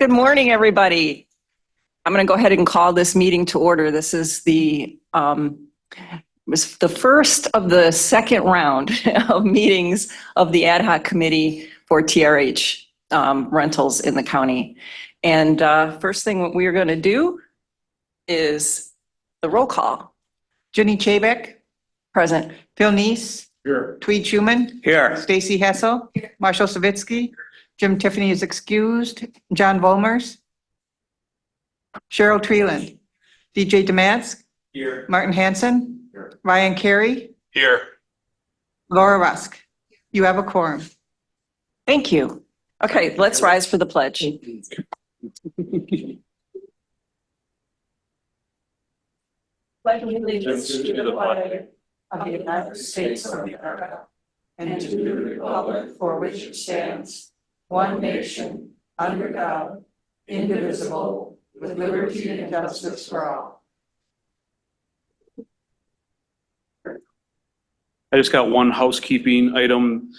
Good morning, everybody. I'm going to go ahead and call this meeting to order. This is was the first of the second round of meetings of the ad hoc committee for TRH rentals in the county. And first thing what we are going to do is the roll call. Jenny Chaybeck, Present. Phil Neese, Here. Tweed Schuman, Here. Stacy Hessel, Marshall Savitsky, Jim Tiffany is excused, John Volmers, Cheryl Treeland, DJ Demask, Here. Martin Hanson, Here. Ryan Carey, Here. Laura Rusk. You have a quorum. Thank you. Okay, let's rise for the pledge. Pledge allegiance to the flag of the United States of America and to the republic for which it stands, one nation, under God, indivisible, with liberty and justice for all. I just got one housekeeping item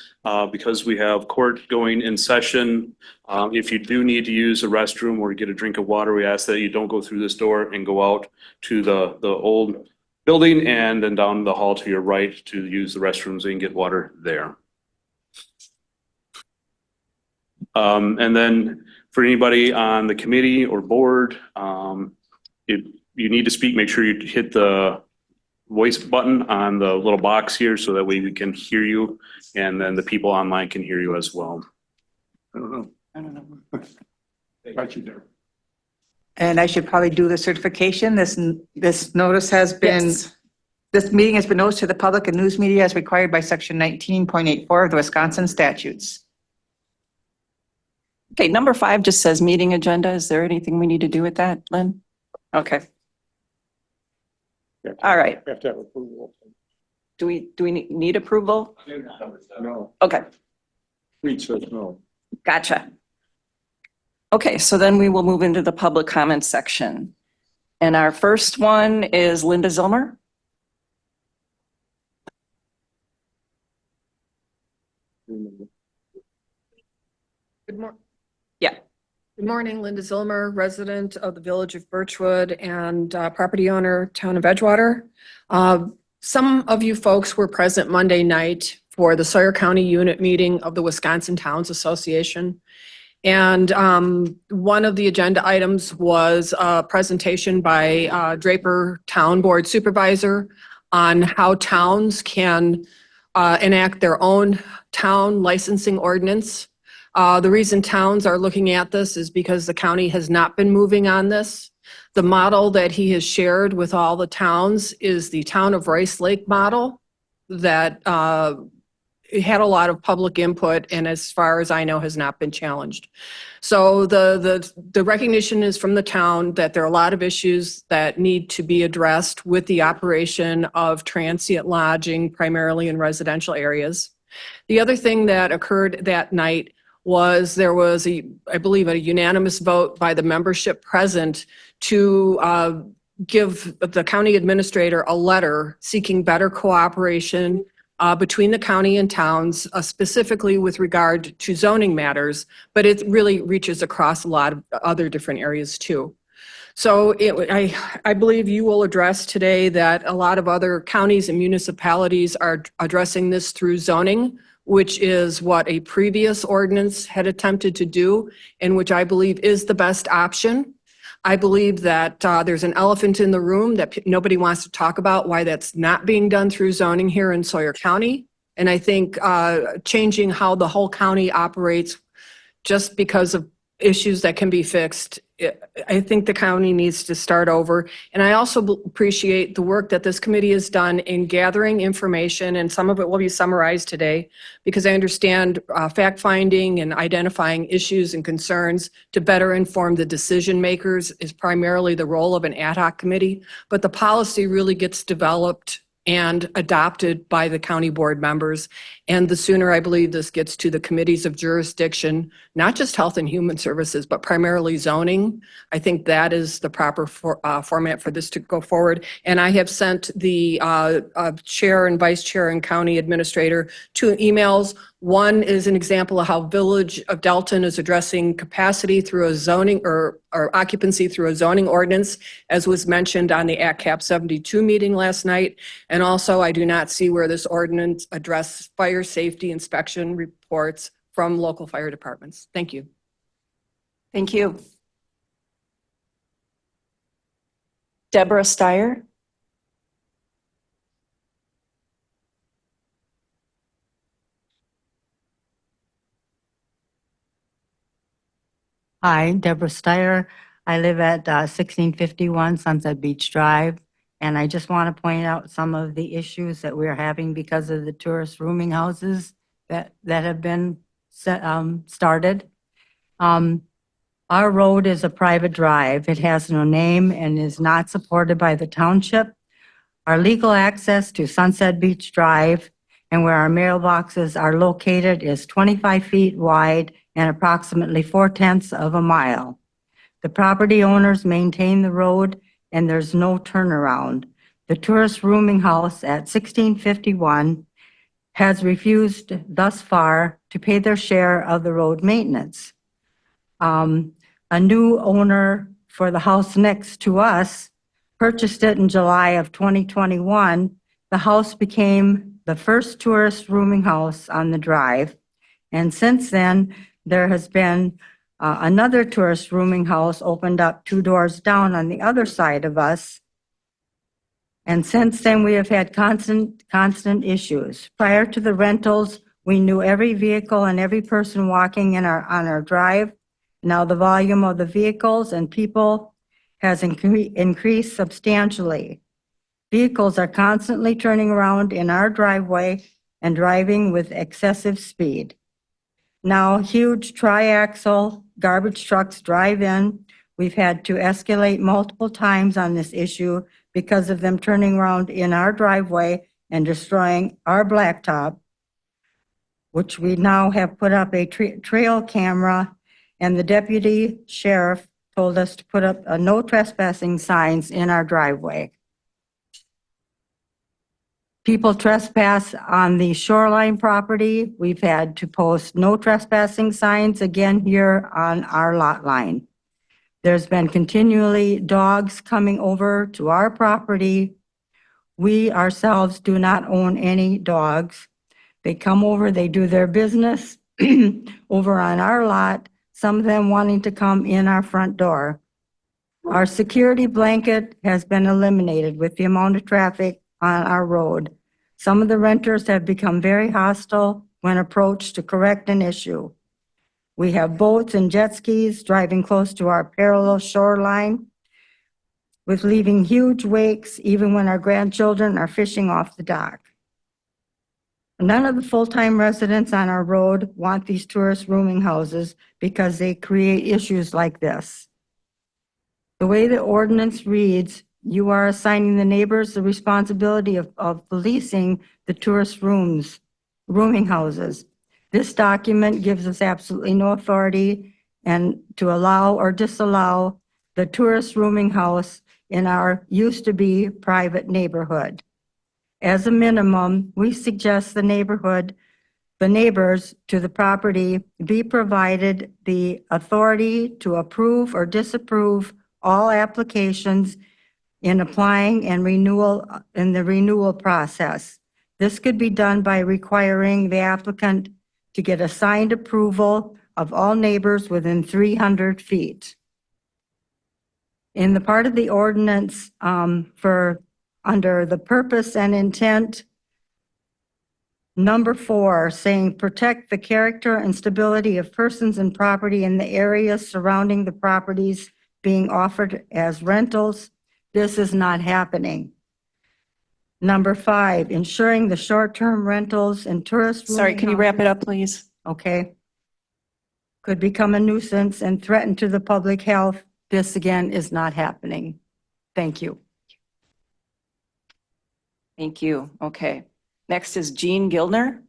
because we have court going in session. If you do need to use a restroom or get a drink of water, we ask that you don't go through this door and go out to the old building and then down the hall to your right to use the restrooms and get water there. And then for anybody on the committee or board, if you need to speak, make sure you hit the voice button on the little box here so that way we can hear you and then the people online can hear you as well. I don't know. Got you there. And I should probably do the certification. This notice has been, Yes. this meeting has been noticed to the public and news media as required by section 19.84 of the Wisconsin statutes. Okay, number 5 just says meeting agenda. Is there anything we need to do with that, Lynn? Okay. All right. We have to have approval. Do we need approval? No, Okay, Reed says no. gotcha. Okay, so then we will move into the public comment section. And our first one is Linda Zilmer. Good morning. Yeah. Good morning, Linda Zilmer, resident of the Village of Birchwood and property owner, Town of Edgewater. Some of you folks were present Monday night for the Sawyer County Unit meeting of the Wisconsin Towns Association. And one of the agenda items was a presentation by Draper Town Board Supervisor on how towns can enact their own town licensing ordinance. The reason towns are looking at this is because the county has not been moving on this. The model that he has shared with all the towns is the Town of Rice Lake model that had a lot of public input and as far as I know has not been challenged. So the recognition is from the town that there are a lot of issues that need to be addressed with the operation of transient lodging, primarily in residential areas. The other thing that occurred that night was there was I believe a unanimous vote by the membership present to give the county administrator a letter seeking better cooperation between the county and towns, specifically with regard to zoning matters, but it really reaches across a lot of other different areas too. So I believe you will address today that a lot of other counties and municipalities are addressing this through zoning, which is what a previous ordinance had attempted to do, and which I believe is the best option. I believe that there's an elephant in the room that nobody wants to talk about, why that's not being done through zoning here in Sawyer County. And I think changing how the whole county operates just because of issues that can be fixed, I think the county needs to start over. And I also appreciate the work that this committee has done in gathering information, and some of it will be summarized today, because I understand fact-finding and identifying issues and concerns to better inform the decision makers is primarily the role of an ad hoc committee, but the policy really gets developed and adopted by the county board members. And the sooner I believe this gets to the committees of jurisdiction, not just health and human services, but primarily zoning, I think that is the proper format for this to go forward. And I have sent the chair and vice chair and county administrator 2 emails One is an example of how Village of Delton is addressing capacity through a zoning or occupancy through a zoning ordinance, as was mentioned on the ACCAP 72 meeting last night. And also, I do not see where this ordinance addresses fire safety inspection reports from local fire departments. Thank you. Thank you. Deborah Steyer. Hi, Deborah Steyer. I live at 1651 Sunset Beach Drive, and I just want to point out some of the issues that we're having because of the tourist rooming houses that have been started. Our road is a private drive. It has no name and is not supported by the township. Our legal access to Sunset Beach Drive and where our mailboxes are located is 25 feet wide and approximately 4/10 of a mile. The property owners maintain the road and there's no turnaround. The tourist rooming house at 1651 has refused thus far to pay their share of the road maintenance. A new owner for the house next to us purchased it in July of 2021. The house became the first tourist rooming house on the drive. And since then, there has been another tourist rooming house opened up 2 doors down on the other side of us. And since then, we have had constant issues. Prior to the rentals, we knew every vehicle and every person walking on our drive. Now the volume of the vehicles and people has increased substantially. Vehicles are constantly turning around in our driveway and driving with excessive speed. Now huge triaxle garbage trucks drive in. We've had to escalate multiple times on this issue because of them turning around in our driveway and destroying our blacktop, which we now have put up a trail camera, and the deputy sheriff told us to put up no trespassing signs in our driveway. People trespass on the shoreline property. We've had to post no trespassing signs again here on our lot line. There's been continually dogs coming over to our property. We ourselves do not own any dogs. They come over, they do their business over on our lot, some of them wanting to come in our front door. Our security blanket has been eliminated with the amount of traffic on our road. Some of the renters have become very hostile when approached to correct an issue. We have boats and jet skis driving close to our parallel shoreline, with leaving huge wakes even when our grandchildren are fishing off the dock. None of the full-time residents on our road want these tourist rooming houses because they create issues like this. The way the ordinance reads, you are assigning the neighbors the responsibility of policing the tourist rooming houses. This document gives us absolutely no authority and to allow or disallow the tourist rooming house in our used-to-be private neighborhood. As a minimum, we suggest the neighbors to the property be provided the authority to approve or disapprove all applications in applying and in the renewal process. This could be done by requiring the applicant to get a signed approval of all neighbors within 300 feet. In the part of the ordinance under the purpose and intent, number 4, saying protect the character and stability of persons and property in the areas surrounding the properties being offered as rentals. This is not happening. Number 5, ensuring the short-term rentals and tourist. Sorry, can you wrap it up, please? Okay. Could become a nuisance and threaten to the public health. This again is not happening. Thank you. Thank you. Okay. Next is Jean Gildner.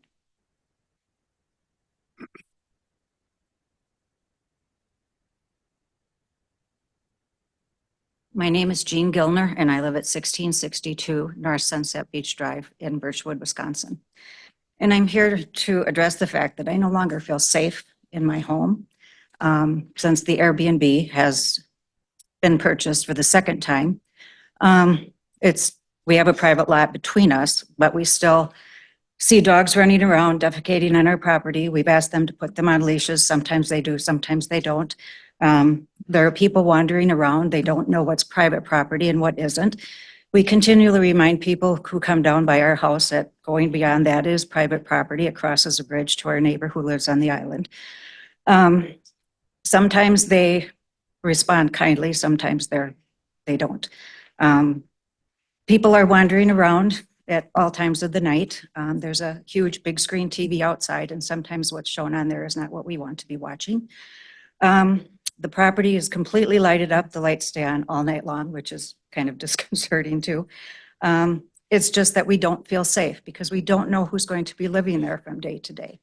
My name is Jean Gilner, and I live at 1662 North Sunset Beach Drive in Birchwood, Wisconsin. And I'm here to address the fact that I no longer feel safe in my home since the Airbnb has been purchased for the second time. We have a private lot between us, but we still see dogs running around defecating on our property. We've asked them to put them on leashes. Sometimes they do, sometimes they don't. There are people wandering around. They don't know what's private property and what isn't. We continually remind people who come down by our house that going beyond that is private property. It crosses a bridge to our neighbor who lives on the island. Sometimes they respond kindly, sometimes they don't. People are wandering around at all times of the night. There's a huge big screen TV outside, and sometimes what's shown on there is not what we want to be watching. The property is completely lighted up. The lights stay on all night long, which is kind of disconcerting too. It's just that we don't feel safe because we don't know who's going to be living there from day to day.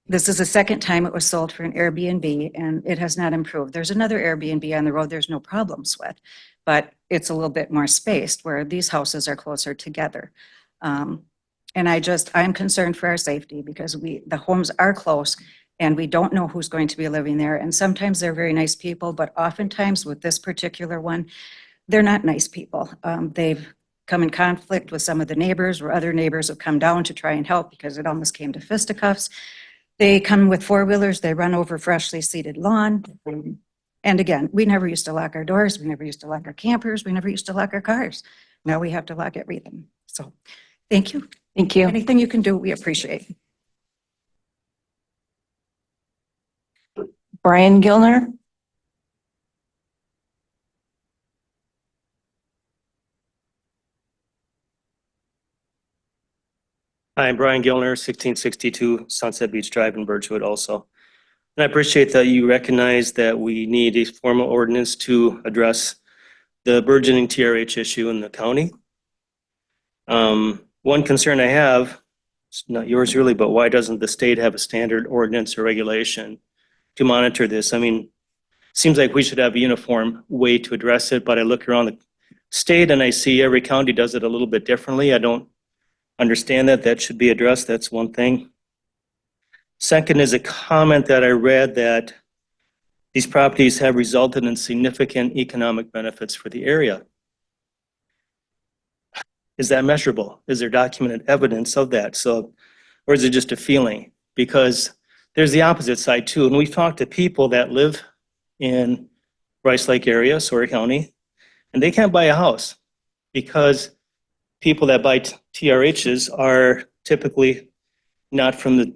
This is the second time it was sold for an Airbnb, and it has not improved. There's another Airbnb on the road there's no problems with, but it's a little bit more spaced where these houses are closer together. And I'm concerned for our safety because the homes are close and we don't know who's going to be living there. And sometimes they're very nice people, but oftentimes with this particular one, they're not nice people. They've come in conflict with some of the neighbors, or other neighbors have come down to try and help because it almost came to fisticuffs. They come with four-wheelers, they run over freshly seeded lawn. And again, we never used to lock our doors, we never used to lock our campers, we never used to lock our cars. Now we have to lock everything. So, thank you. Thank you. Anything you can do, we appreciate. Brian Gilner. Hi, I'm Brian Gilner, 1662 Sunset Beach Drive in Birchwood also. And I appreciate that you recognize that we need a formal ordinance to address the burgeoning TRH issue in the county. One concern I have, it's not yours really, but why doesn't the state have a standard ordinance or regulation to monitor this? I mean, it seems like we should have a uniform way to address it, but I look around the state and I see every county does it a little bit differently. I don't understand that should be addressed. That's one thing. Second is a comment that I read that these properties have resulted in significant economic benefits for the area. Is that measurable? Is there documented evidence of that? So, or is it just a feeling? Because there's the opposite side too. And we've talked to people that live in Rice Lake area, Sawyer County, and they can't buy a house because people that buy TRHs are typically not from the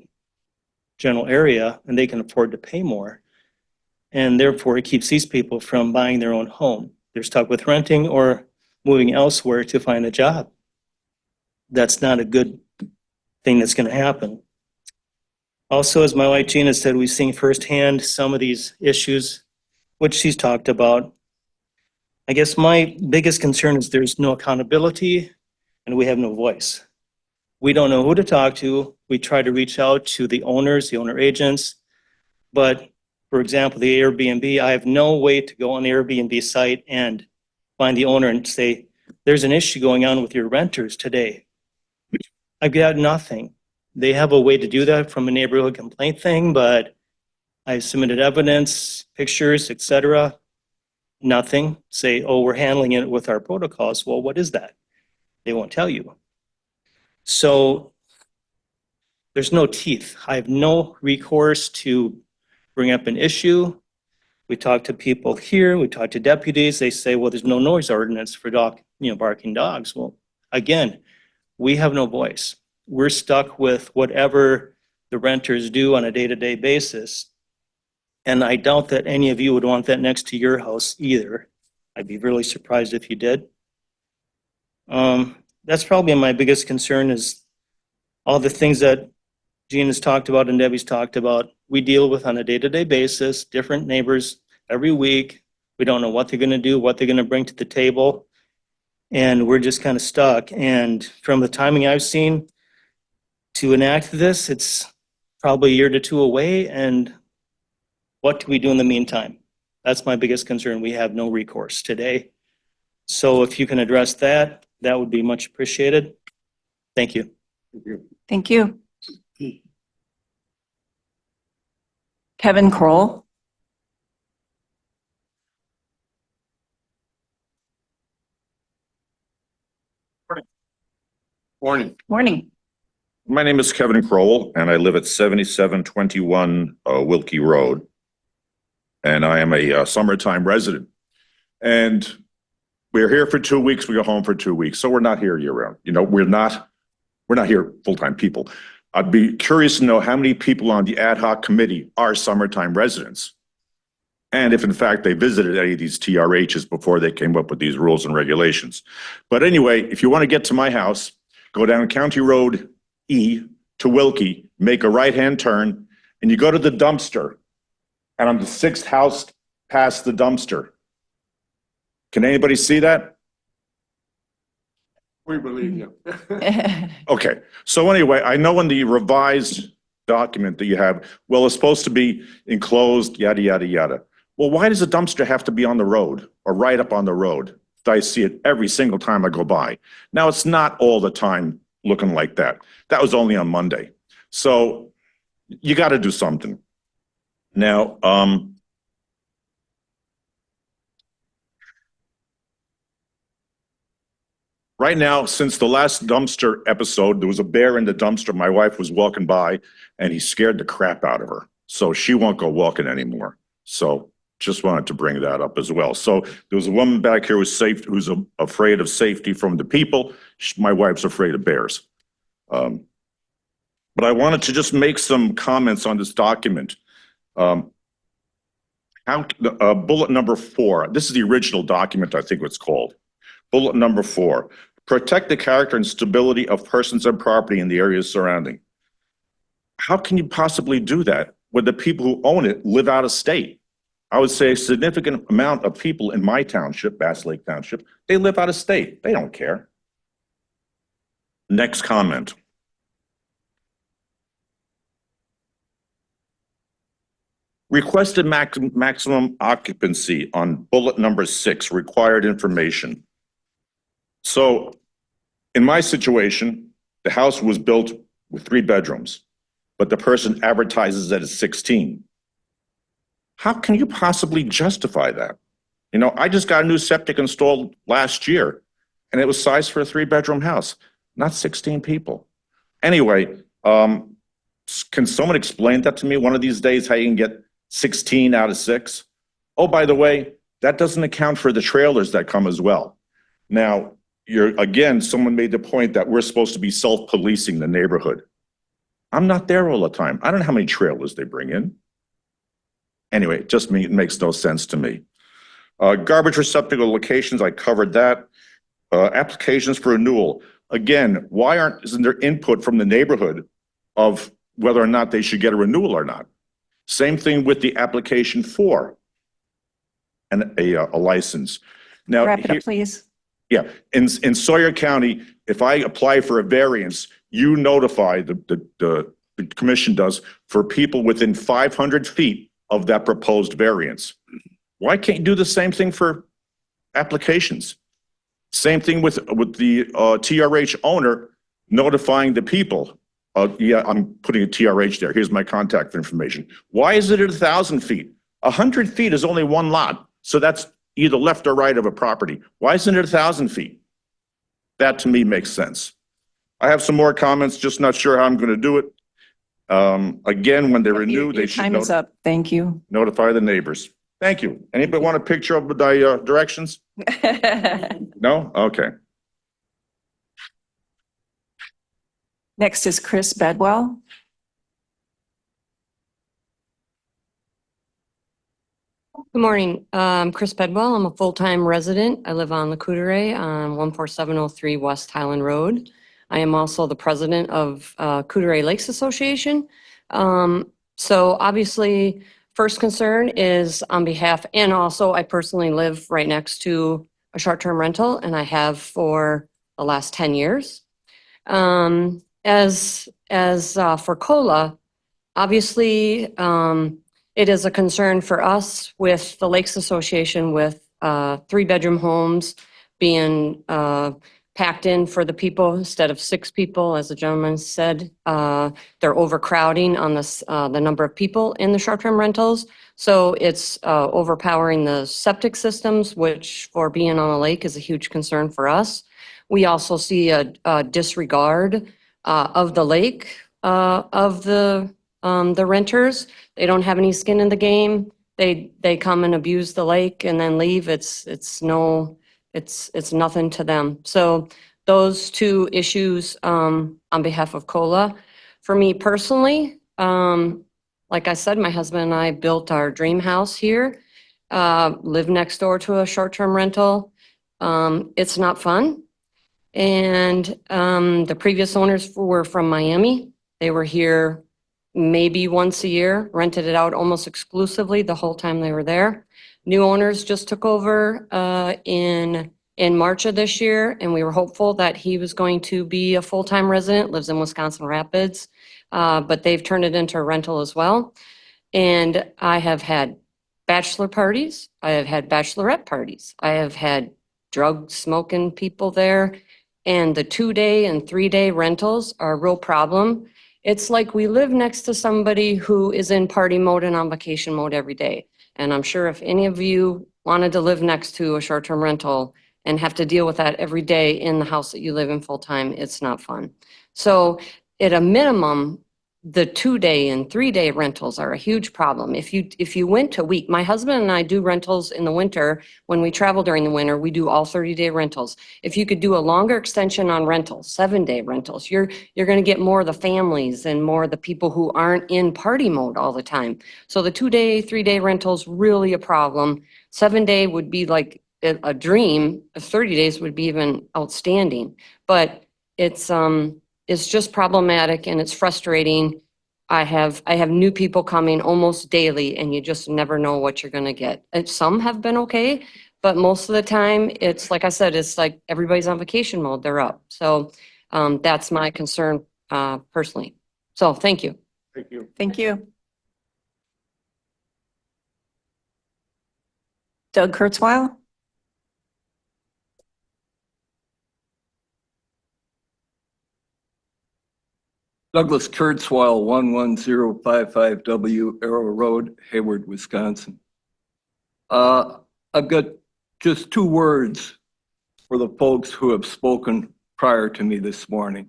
general area and they can afford to pay more. And therefore it keeps these people from buying their own home. They're stuck with renting or moving elsewhere to find a job. That's not a good thing that's going to happen. Also, as my wife Gina said, we've seen firsthand some of these issues, which she's talked about. I guess my biggest concern is there's no accountability and we have no voice. We don't know who to talk to. We try to reach out to the owners, the owner agents. But for example, the Airbnb, I have no way to go on the Airbnb site and find the owner and say, there's an issue going on with your renters today. I've got nothing. They have a way to do that from a neighborhood complaint thing, but I submitted evidence, pictures, etc. Nothing. Say, oh, we're handling it with our protocols. Well, what is that? They won't tell you. So there's no teeth. I have no recourse to bring up an issue. We talk to people here, we talk to deputies, they say, well, there's no noise ordinance for barking dogs. Well, again, we have no voice. We're stuck with whatever the renters do on a day-to-day basis. And I doubt that any of you would want that next to your house either. I'd be really surprised if you did. That's probably my biggest concern is all the things that Gina's talked about and Debbie's talked about. We deal with on a day-to-day basis, different neighbors every week. We don't know what they're going to do, what they're going to bring to the table. And we're just kind of stuck. And from the timing I've seen to enact this, it's probably a year to two away. And what do we do in the meantime? That's my biggest concern. We have no recourse today. So if you can address that, that would be much appreciated. Thank you. Thank you. Kevin Kroll. Morning. Morning. My name is Kevin Crowell, and I live at 7721 Wilkie Road. And I am a summertime resident. And we're here for 2 weeks, we go home for 2 weeks, so we're not here year-round. You know, we're not here full-time people. I'd be curious to know how many people on the ad hoc committee are summertime residents. And if in fact they visited any of these TRHs before they came up with these rules and regulations. But anyway, if you want to get to my house, go down County Road E to Wilkie, make a right-hand turn, and you go to the dumpster. And I'm the 6th house past the dumpster. Can anybody see that? We believe you. Okay, so anyway, I know in the revised document that you have, well, it's supposed to be enclosed, yada, yada, yada. Well, why does a dumpster have to be on the road or right up on the road? I see it every single time I go by. Now, it's not all the time looking like that. That was only on Monday. So you got to do something. Now, right now, since the last dumpster episode, there was a bear in the dumpster. My wife was walking by and he scared the crap out of her. So she won't go walking anymore. So just wanted to bring that up as well. So there was a woman back here who's afraid of safety from the people. My wife's afraid of bears. But I wanted to just make some comments on this document. Bullet number 4, this is the original document, I think it's called. Bullet number 4, protect the character and stability of persons and property in the areas surrounding. How can you possibly do that when the people who own it live out of state? I would say a significant amount of people in my township, Bass Lake Township, they live out of state. They don't care. Next comment. Requested maximum occupancy on bullet number 6, required information. So in my situation, the house was built with 3 bedrooms, but the person advertises that it's 16. How can you possibly justify that? You know, I just got a new septic installed last year and it was sized for a 3-bedroom house, not 16 people. Anyway, can someone explain that to me one of these days, how you can get 16 out of 6? Oh, by the way, that doesn't account for the trailers that come as well. Now, again, someone made the point that we're supposed to be self-policing the neighborhood. I'm not there all the time. I don't know how many trailers they bring in. Anyway, it makes no sense to me. Garbage receptacle locations, I covered that. Applications for renewal. Again, isn't there input from the neighborhood of whether or not they should get a renewal or not? Same thing with the application for a license. Now, Wrap it up, please. yeah, in Sawyer County, if I apply for a variance, you notify, the commission does, for people within 500 feet of that proposed variance. Why can't you do the same thing for applications? Same thing with the TRH owner notifying the people. Yeah, I'm putting a TRH there. Here's my contact information. Why is it at 1,000 feet? 100 feet is only one lot. So that's either left or right of a property. Why isn't it 1,000 feet? That to me makes sense. I have some more comments, just not sure how I'm going to do it. Again, when they renew, they should Time is up. Thank you. notify the neighbors. Thank you. Anybody want a picture of the directions? No? Okay. Next is Chris Bedwell. Good morning. Chris Bedwell. I'm a full-time resident. I live on Lacoudere on 14703 West Highland Road. I am also the president of Coudere Lakes Association. So obviously, first concern is on behalf, and also I personally live right next to a short-term rental, and I have for the last 10 years. As for COLA, obviously, it is a concern for us with the Lakes Association with 3-bedroom homes being packed in for the people instead of 6 people, as the gentleman said. They're overcrowding on the number of people in the short-term rentals. So it's overpowering the septic systems, which for being on a lake is a huge concern for us. We also see a disregard of the lake of the renters. They don't have any skin in the game. They come and abuse the lake and then leave. It's nothing to them. So those 2 issues on behalf of COLA. For me personally, like I said, my husband and I built our dream house here, live next door to a short-term rental. It's not fun. And the previous owners were from Miami. They were here maybe once a year, rented it out almost exclusively the whole time they were there. New owners just took over in March of this year, and we were hopeful that he was going to be a full-time resident, lives in Wisconsin Rapids, but they've turned it into a rental as well. And I have had bachelor parties. I have had bachelorette parties. I have had drug smoking people there. And the 2-day and 3-day rentals are a real problem. It's like we live next to somebody who is in party mode and on vacation mode every day. And I'm sure if any of you wanted to live next to a short-term rental and have to deal with that every day in the house that you live in full-time, it's not fun. So at a minimum, the 2-day and 3-day rentals are a huge problem. If you went to week, my husband and I do rentals in the winter. When we travel during the winter, we do all 30-day rentals. If you could do a longer extension on rentals, 7-day rentals, you're going to get more of the families and more of the people who aren't in party mode all the time. So the 2-day, 3-day rentals really a problem. 7-day would be like a dream. 30 days would be even outstanding. But it's just problematic and it's frustrating. I have new people coming almost daily and you just never know what you're gonna get. And some have been okay, but most of the time, it's like I said, it's like everybody's on vacation mode, they're up. So that's my concern personally. So thank you. Thank you. Thank you. Doug Kurzweil? Douglas Kurzweil, 11055W Arrow Road, Hayward, Wisconsin. I've got just 2 words for the folks who have spoken prior to me this morning.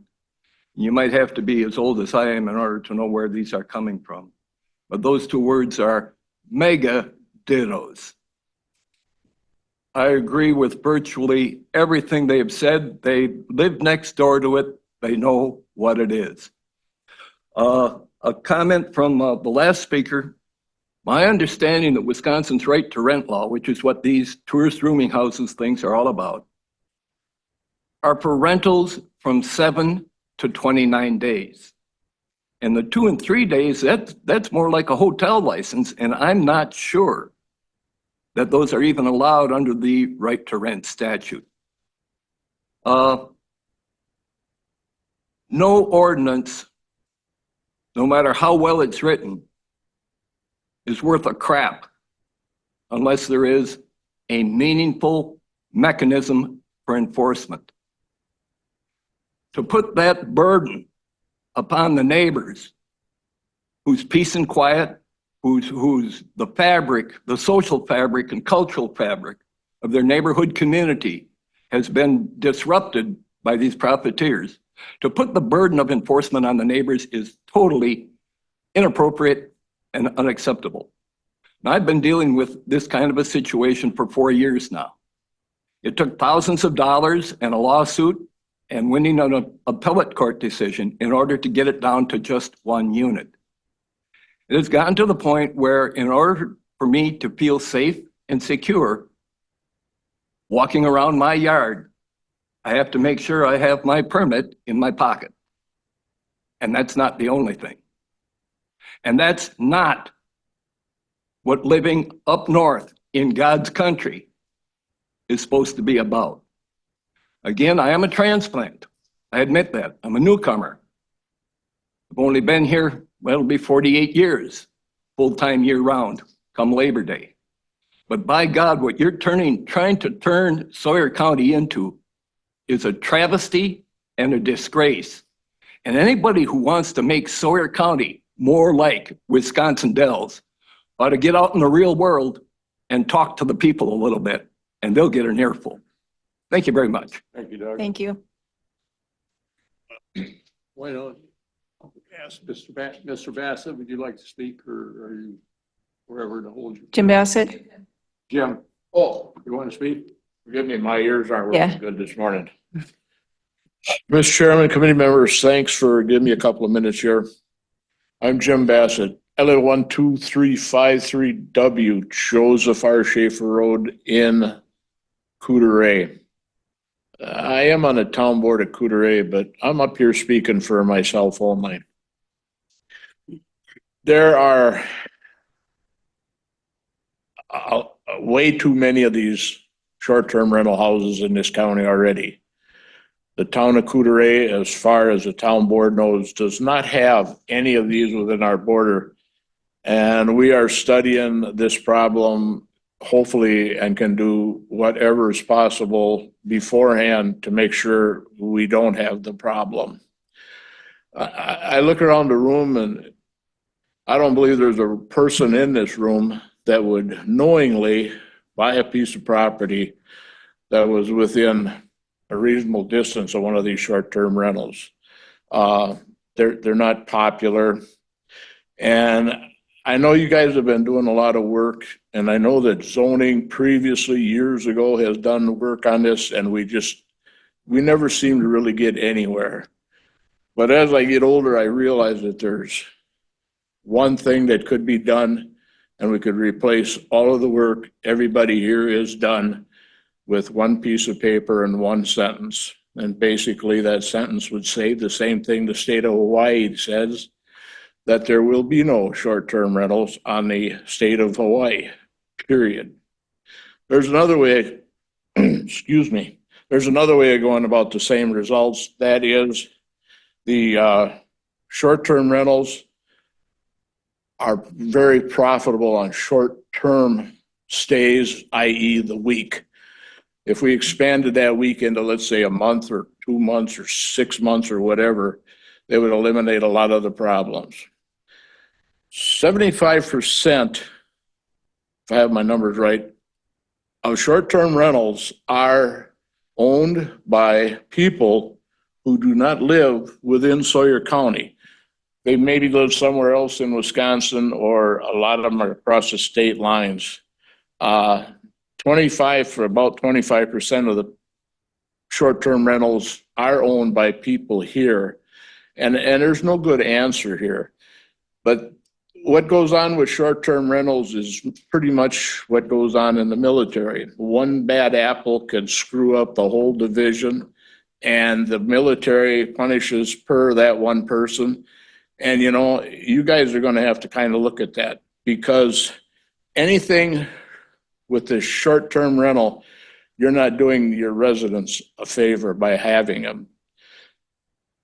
You might have to be as old as I am in order to know where these are coming from. But those 2 words are mega dittos. I agree with virtually everything they have said. They live next door to it. They know what it is. A comment from the last speaker. My understanding that Wisconsin's right to rent law, which is what these tourist rooming houses things are all about, are for rentals from 7 to 29 days. And the 2 and 3 days, that's more like a hotel license, and I'm not sure that those are even allowed under the right to rent statute. No ordinance, no matter how well it's written, is worth a crap unless there is a meaningful mechanism for enforcement. To put that burden upon the neighbors whose peace and quiet, whose the fabric, the social fabric and cultural fabric of their neighborhood community has been disrupted by these profiteers, to put the burden of enforcement on the neighbors is totally inappropriate and unacceptable. Now, I've been dealing with this kind of a situation for 4 years now. It took thousands of dollars and a lawsuit and winning an appellate court decision in order to get it down to just 1 unit. It has gotten to the point where in order for me to feel safe and secure walking around my yard, I have to make sure I have my permit in my pocket. And that's not the only thing. And that's not what living up north in God's country is supposed to be about. Again, I am a transplant. I admit that. I'm a newcomer. I've only been here, well, it'll be 48 years, full-time year-round, come Labor Day. But by God, what you're trying to turn Sawyer County into is a travesty and a disgrace. And anybody who wants to make Sawyer County more like Wisconsin Dells ought to get out in the real world and talk to the people a little bit, and they'll get an earful. Thank you very much. Thank you, Doug. Thank you. Why don't ask Mr. Bassett, would you like to speak, or are you wherever to hold you? Jim Bassett? Jim, you want to speak? Forgive me, my ears aren't Yeah. working good this morning. Mr. Chairman, committee members, thanks for giving me a couple of minutes here. I'm Jim Bassett. I live 12353W Joseph R. Schaefer Road in Coudray. I am on the town board at Coudray, but I'm up here speaking for myself only. There are way too many of these short-term rental houses in this county already. The town of Coudray, as far as the town board knows, does not have any of these within our border. And we are studying this problem, hopefully, and can do whatever is possible beforehand to make sure we don't have the problem. I look around the room and I don't believe there's a person in this room that would knowingly buy a piece of property that was within a reasonable distance of one of these short-term rentals. They're not popular. And I know you guys have been doing a lot of work, and I know that zoning previously, years ago, has done work on this, and we never seem to really get anywhere. But as I get older, I realize that there's one thing that could be done, and we could replace all of the work everybody here has done with one piece of paper and one sentence. And basically that sentence would say the same thing the state of Hawaii says, that there will be no short-term rentals on the state of Hawaii, period. There's another way, excuse me, there's another way of going about the same results. That is the short-term rentals are very profitable on short-term stays, i.e. the week. If we expanded that week into, let's say, a month or 2 months or 6 months or whatever, they would eliminate a lot of the problems. 75%, if I have my numbers right, of short-term rentals are owned by people who do not live within Sawyer County. They maybe live somewhere else in Wisconsin, or a lot of them are across the state lines. 25% of the short-term rentals are owned by people here. And there's no good answer here. But what goes on with short-term rentals is pretty much what goes on in the military. One bad apple can screw up the whole division, and the military punishes per that one person. And you know, you guys are going to have to kind of look at that, because anything with this short-term rental, you're not doing your residents a favor by having them.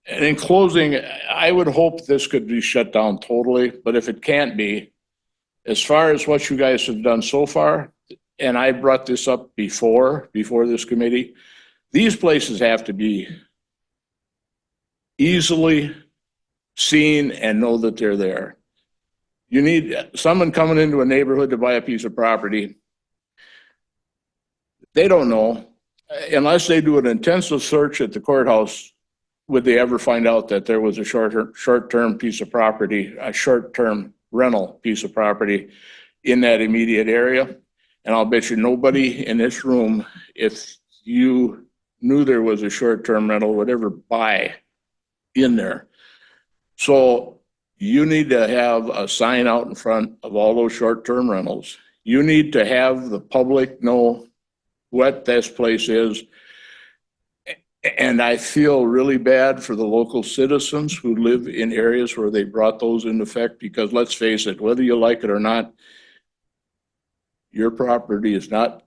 And in closing, I would hope this could be shut down totally, but if it can't be, as far as what you guys have done so far, and I brought this up before this committee, these places have to be easily seen and know that they're there. You need someone coming into a neighborhood to buy a piece of property. They don't know, unless they do an intensive search at the courthouse, would they ever find out that there was a short-term piece of property, a short-term rental piece of property in that immediate area. And I'll bet you nobody in this room, if you knew there was a short-term rental, would ever buy in there. So you need to have a sign out in front of all those short-term rentals. You need to have the public know what this place is. And I feel really bad for the local citizens who live in areas where they brought those into effect, because let's face it, whether you like it or not, your property is not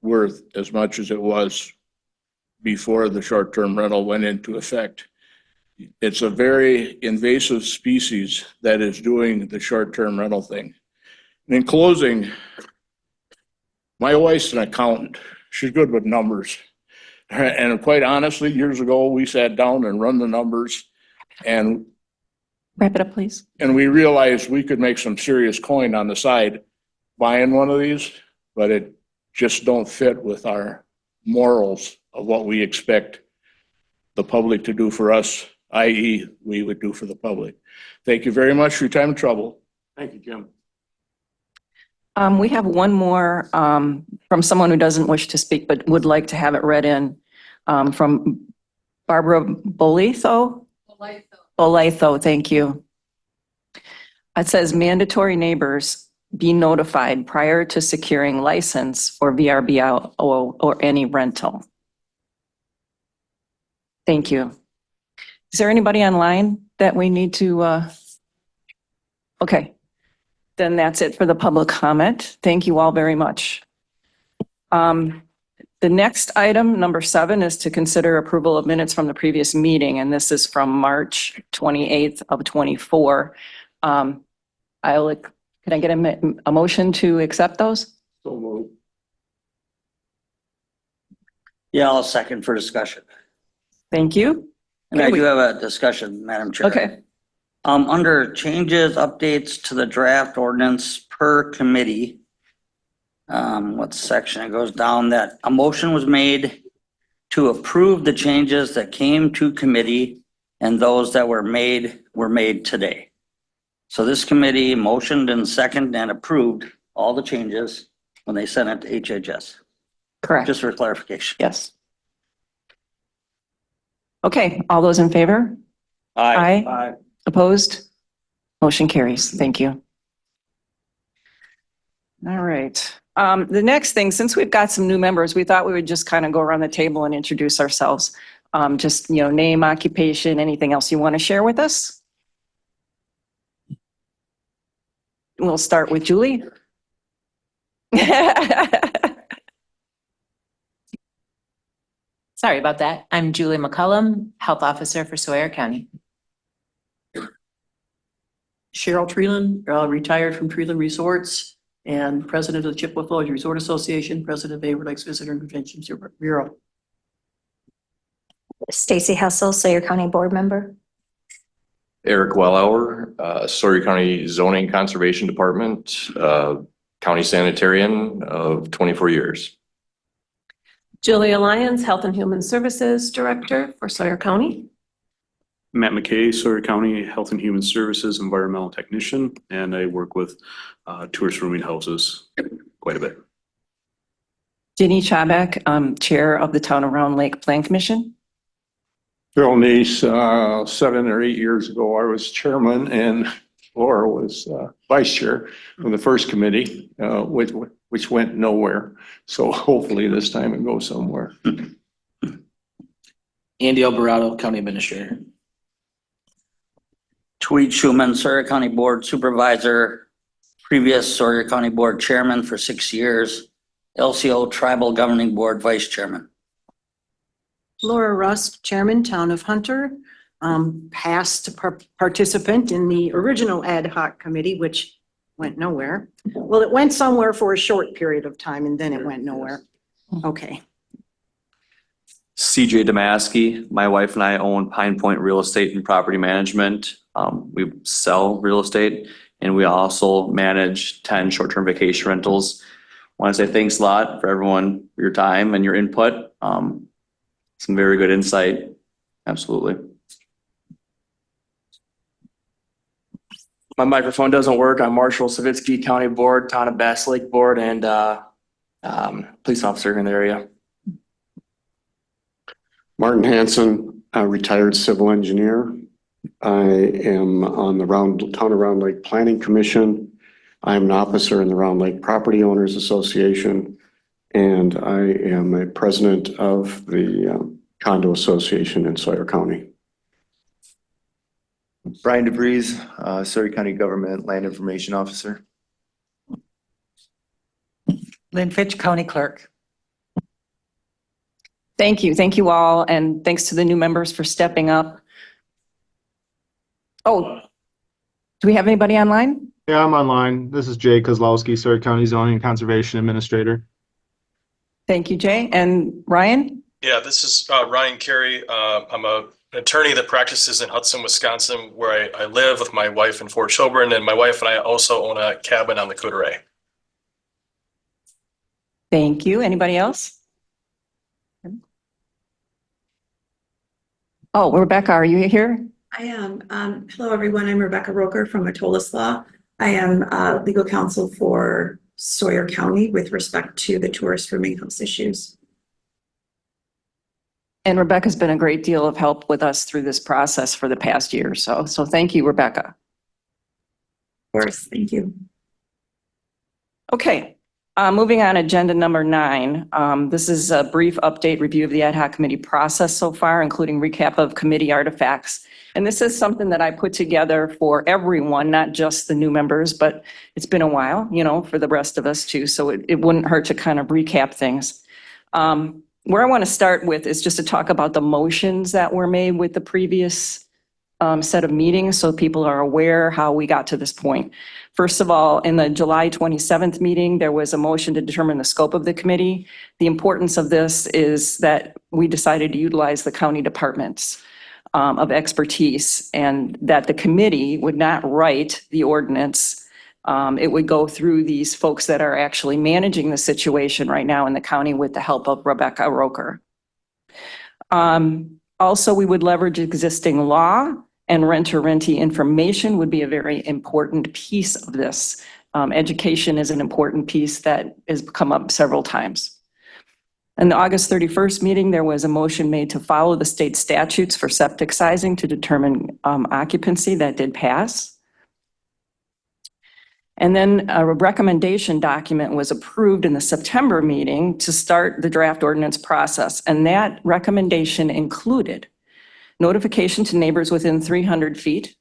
worth as much as it was before the short-term rental went into effect. It's a very invasive species that is doing the short-term rental thing. And in closing, my wife's an accountant. She's good with numbers. And quite honestly, years ago, we sat down and run the numbers and Wrap it up, please. we realized we could make some serious coin on the side buying one of these, but it just don't fit with our morals of what we expect the public to do for us, i.e. we would do for the public. Thank you very much for your time and trouble. Thank you, Jim. We have one more from someone who doesn't wish to speak but would like to have it read in from Barbara Bolitho. Bolitho, thank you. It says mandatory neighbors be notified prior to securing license for VRBO or any rental. Thank you. Is there anybody online that we need to? Okay. Then that's it for the public comment. Thank you all very much. The next item, number 7, is to consider approval of minutes from the previous meeting, and this is from March 28th of 24. Can I get a motion to accept those? So moved. Yeah, I'll second for discussion. Thank you. And I do have a discussion, Madam Chair. Okay. Under changes, updates to the draft ordinance per committee, what section it goes down, that a motion was made to approve the changes that came to committee and those that were made today. So this committee motioned and seconded and approved all the changes when they sent it to HHS. Correct. Just for clarification. Yes. Okay, all those in favor? Aye. Opposed? Motion carries. Thank you. All right. The next thing, since we've got some new members, we thought we would just kind of go around the table and introduce ourselves. Just, name, occupation, anything else you want to share with us? We'll start with Julie. Sorry about that. I'm Julie McCullum, Health Officer for Sawyer County. Cheryl Treeland, retired from Treeland Resorts and President of the Chippewa Village Resort Association, President of Bayward Lakes Visitor and Convention Bureau. Stacy Hessel, Sawyer County Board Member. Eric Wellauer, Sawyer County Zoning Conservation Department, County Sanitarian of 24 years. Julia Lyons, Health and Human Services Director for Sawyer County. Matt McKay, Sawyer County Health and Human Services Environmental Technician, and I work with tourist rooming houses quite a bit. Jenny Chabak, Chair of the Town of Round Lake Plan Commission. Bill Neese, 7 or 8 years ago, I was chairman and Laura was vice chair of the first committee, which went nowhere. So hopefully this time it goes somewhere. Andy Alvarado, County Administrator. Tweed Schuman, Sawyer County Board Supervisor, previous Sawyer County Board Chairman for 6 years, LCO Tribal Governing Board Vice Chairman. Laura Rusk, Chairman, Town of Hunter, past participant in the original ad hoc committee, which went nowhere. Well, it went somewhere for a short period of time and then it went nowhere. Okay. CJ Damaski, my wife and I own Pine Point Real Estate and Property Management. We sell real estate and we also manage 10 short-term vacation rentals. Want to say thanks a lot for everyone for your time and your input. Some very good insight. Absolutely. My microphone doesn't work. I'm Marshall Savitsky, County Board, Town of Bass Lake Board, and police officer in the area. Martin Hanson, a retired civil engineer. I am on the Town of Round Lake Planning Commission. I'm an officer in the Round Lake Property Owners Association, and I am a president of the Condo Association in Sawyer County. Brian DeVries, Sawyer County Government Land Information Officer. Lynn Fitch, County Clerk. Thank you. Thank you all. And thanks to the new members for stepping up. Oh, do we have anybody online? Yeah, I'm online. This is Jay Kozlowski, Sawyer County Zoning and Conservation Administrator. Thank you, Jay. And Ryan? Yeah, this is Ryan Carey. I'm an attorney that practices in Hudson, Wisconsin, where I live with my wife and 4 children, and my wife and I also own a cabin on the Coudray. Thank you. Anybody else? Oh, Rebecca, are you here? I am. Hello, everyone. I'm Rebecca Roker from Atolis Law. I am legal counsel for Sawyer County with respect to the tourist rooming house issues. And Rebecca's been a great deal of help with us through this process for the past year or so. So thank you, Rebecca. Of course, thank you. Okay, moving on, agenda number 9. This is a brief update review of the ad hoc committee process so far, including recap of committee artifacts. And this is something that I put together for everyone, not just the new members, but it's been a while, you know, for the rest of us too. So it wouldn't hurt to kind of recap things. Where I want to start with is just to talk about the motions that were made with the previous set of meetings, so people are aware how we got to this point. First of all, in the July 27th meeting, there was a motion to determine the scope of the committee. The importance of this is that we decided to utilize the county departments of expertise, and that the committee would not write the ordinance. It would go through these folks that are actually managing the situation right now in the county with the help of Rebecca Roker. Also, we would leverage existing law, and renter-rentee information would be a very important piece of this. Education is an important piece that has come up several times. In the August 31st meeting, there was a motion made to follow the state statutes for septic sizing to determine occupancy. That did pass. And then a recommendation document was approved in the September meeting to start the draft ordinance process. And that recommendation included notification to neighbors within 300 feet,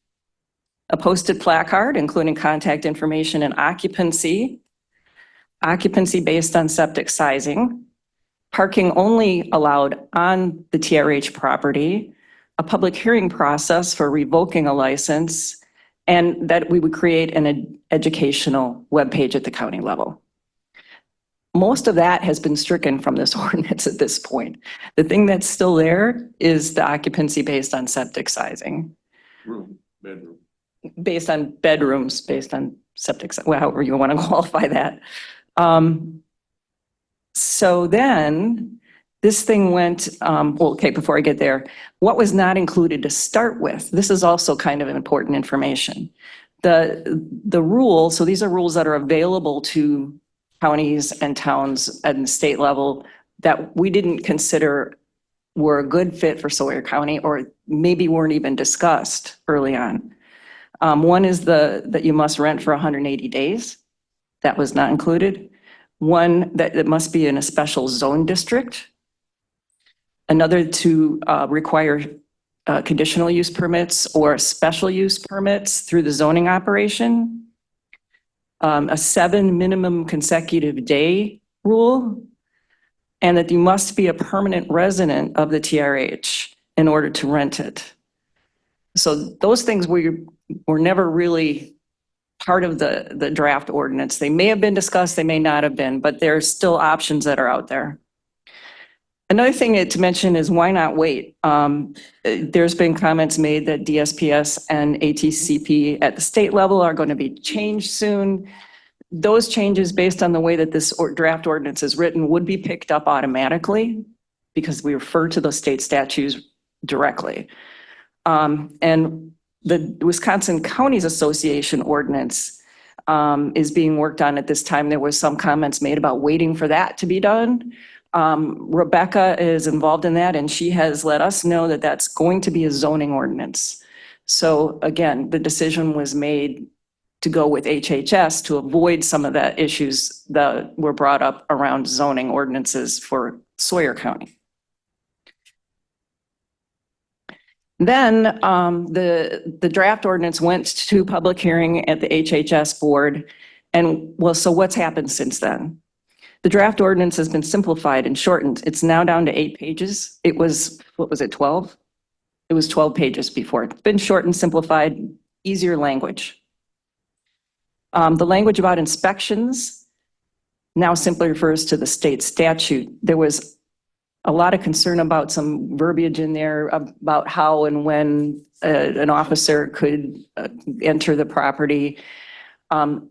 a posted placard, including contact information and occupancy based on septic sizing, parking only allowed on the TRH property, a public hearing process for revoking a license, and that we would create an educational webpage at the county level. Most of that has been stricken from this ordinance at this point. The thing that's still there is the occupancy based on septic sizing. Bedroom. Based on bedrooms, based on septic, well, however you want to qualify that. So then this thing went, well, okay, before I get there, what was not included to start with? This is also kind of important information. The rule, so these are rules that are available to counties and towns at the state level that we didn't consider were a good fit for Sawyer County, or maybe weren't even discussed early on. One is that you must rent for 180 days. That was not included. One, that it must be in a special zone district. Another, to require conditional use permits or special use permits through the zoning operation. A 7 minimum consecutive day rule, and that you must be a permanent resident of the TRH in order to rent it. So those things were never really part of the draft ordinance. They may have been discussed, they may not have been, but there's still options that are out there. Another thing to mention is why not wait? There's been comments made that DSPS and ATCP at the state level are going to be changed soon. Those changes, based on the way that this draft ordinance is written, would be picked up automatically because we refer to those state statutes directly. And the Wisconsin Counties Association ordinance is being worked on at this time. There was some comments made about waiting for that to be done. Rebecca is involved in that, and she has let us know that that's going to be a zoning ordinance. So again, the decision was made to go with HHS to avoid some of the issues that were brought up around zoning ordinances for Sawyer County. Then the draft ordinance went to public hearing at the HHS board. And well, so what's happened since then? The draft ordinance has been simplified and shortened. It's now down to 8 pages. It was, what was it, 12? It was 12 pages before. It's been shortened, simplified, easier language. The language about inspections now simply refers to the state statute. There was a lot of concern about some verbiage in there about how and when an officer could enter the property.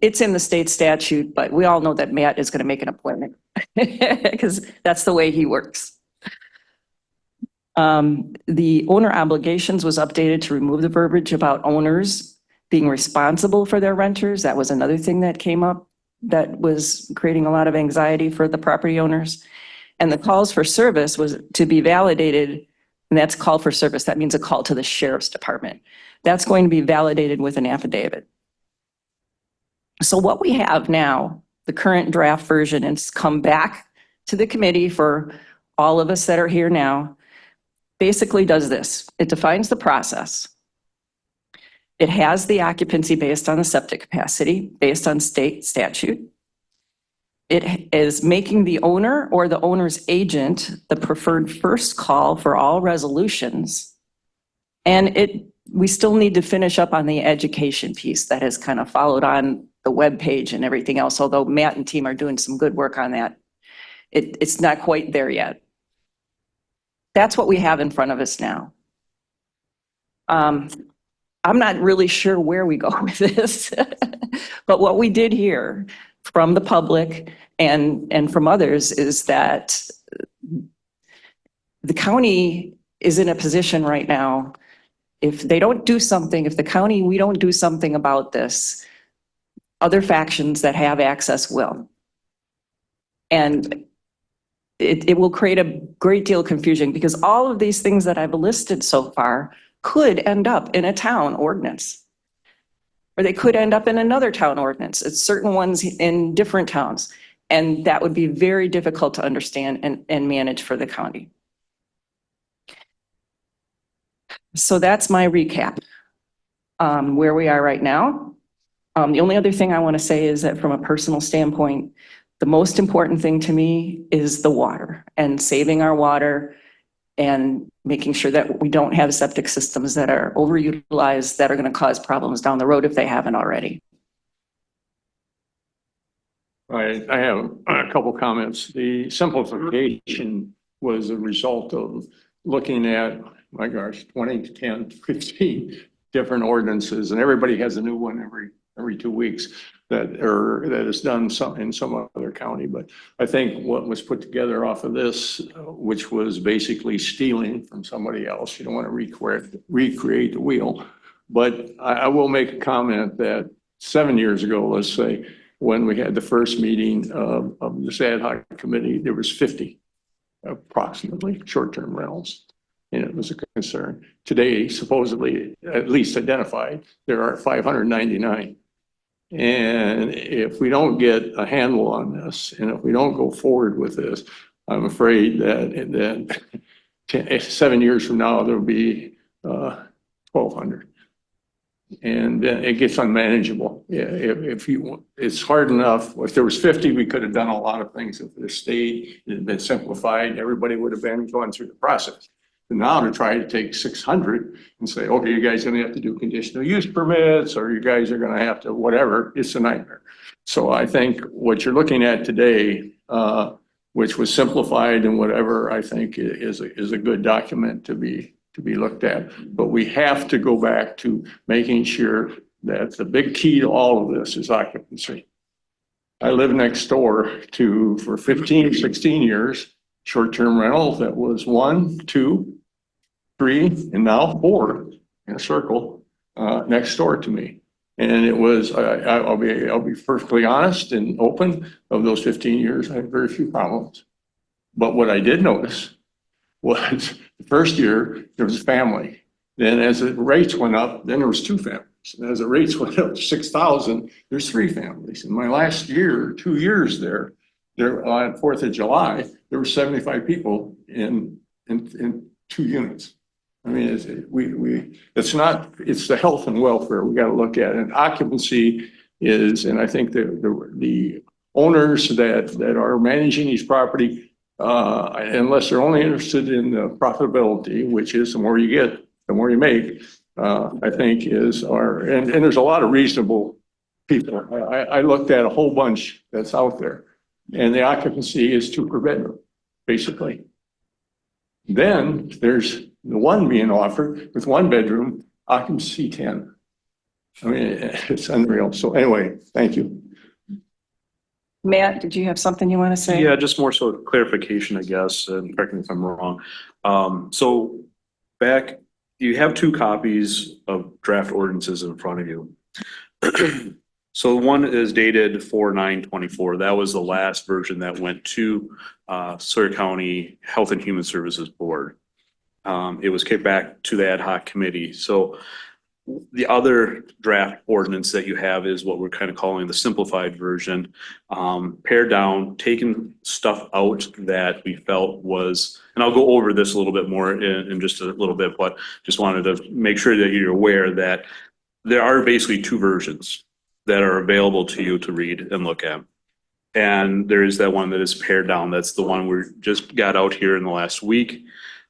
It's in the state statute, but we all know that Matt is going to make an appointment because that's the way he works. The owner obligations was updated to remove the verbiage about owners being responsible for their renters. That was another thing that came up that was creating a lot of anxiety for the property owners. And the calls for service was to be validated, and that's call for service. That means a call to the sheriff's department. That's going to be validated with an affidavit. So what we have now, the current draft version, has come back to the committee for all of us that are here now, basically does this. It defines the process. It has the occupancy based on the septic capacity, based on state statute. It is making the owner or the owner's agent the preferred first call for all resolutions. And we still need to finish up on the education piece that has kind of followed on the webpage and everything else, although Matt and team are doing some good work on that. It's not quite there yet. That's what we have in front of us now. I'm not really sure where we go with this, but what we did hear from the public and from others is that the county is in a position right now, if they don't do something, if the county, we don't do something about this, other factions that have access will. And it will create a great deal of confusion because all of these things that I've listed so far could end up in a town ordinance. Or they could end up in another town ordinance. It's certain ones in different towns. And that would be very difficult to understand and manage for the county. So that's my recap. Where we are right now. The only other thing I want to say is that from a personal standpoint, the most important thing to me is the water and saving our water and making sure that we don't have septic systems that are overutilized that are going to cause problems down the road if they haven't already. I have a couple comments. The simplification was a result of looking at, my gosh, 20, 10, 15 different ordinances, and everybody has a new one every 2 weeks that is done in some other county. But I think what was put together off of this, which was basically stealing from somebody else, you don't want to recreate the wheel. But I will make a comment that 7 years ago, let's say, when we had the first meeting of this ad hoc committee, there was 50 approximately short-term rentals. And it was a concern. Today, supposedly, at least identified, there are 599. And if we don't get a handle on this, and if we don't go forward with this, I'm afraid that 7 years from now, there'll be 1,200. And then it gets unmanageable. Yeah, it's hard enough. If there was 50, we could have done a lot of things. If the state had been simplified, everybody would have been going through the process. But now to try to take 600 and say, okay, you guys are going to have to do conditional use permits, or you guys are going to have to whatever, it's a nightmare. So I think what you're looking at today, which was simplified and whatever, I think is a good document to be looked at. But we have to go back to making sure that the big key to all of this is occupancy. I live next door to, for 15, 16 years, short-term rental that was 1, 2, 3, and now 4 in a circle next door to me. And it was, I'll be perfectly honest and open, of those 15 years, I had very few problems. But what I did notice was the first year there was a family. Then as the rates went up, then there was 2 families. And as the rates went up to 6,000, there's 3 families. In my last year, 2 years there on 4th of July, there were 75 people in 2 units. I mean, it's the health and welfare we got to look at. And occupancy is, and I think the owners that are managing these property, unless they're only interested in the profitability, which is the more you get, the more you make, I think and there's a lot of reasonable people. I looked at a whole bunch that's out there. And the occupancy is 2 per bedroom, basically. Then there's the one being offered with 1 bedroom, occupancy 10. I mean, it's unreal. So anyway, thank you. Matt, did you have something you want to say? Yeah, just more so clarification, I guess, and correct me if I'm wrong. So back, you have 2 copies of draft ordinances in front of you. So one is dated 4/9/24. That was the last version that went to Sawyer County Health and Human Services Board. It was kicked back to the ad hoc committee. So the other draft ordinance that you have is what we're kind of calling the simplified version. Pared down, taken stuff out that we felt was, and I'll go over this a little bit more in just a little bit, but just wanted to make sure that you're aware that there are basically 2 versions that are available to you to read and look at. And there is that one that is pared down. That's the one we just got out here in the last week.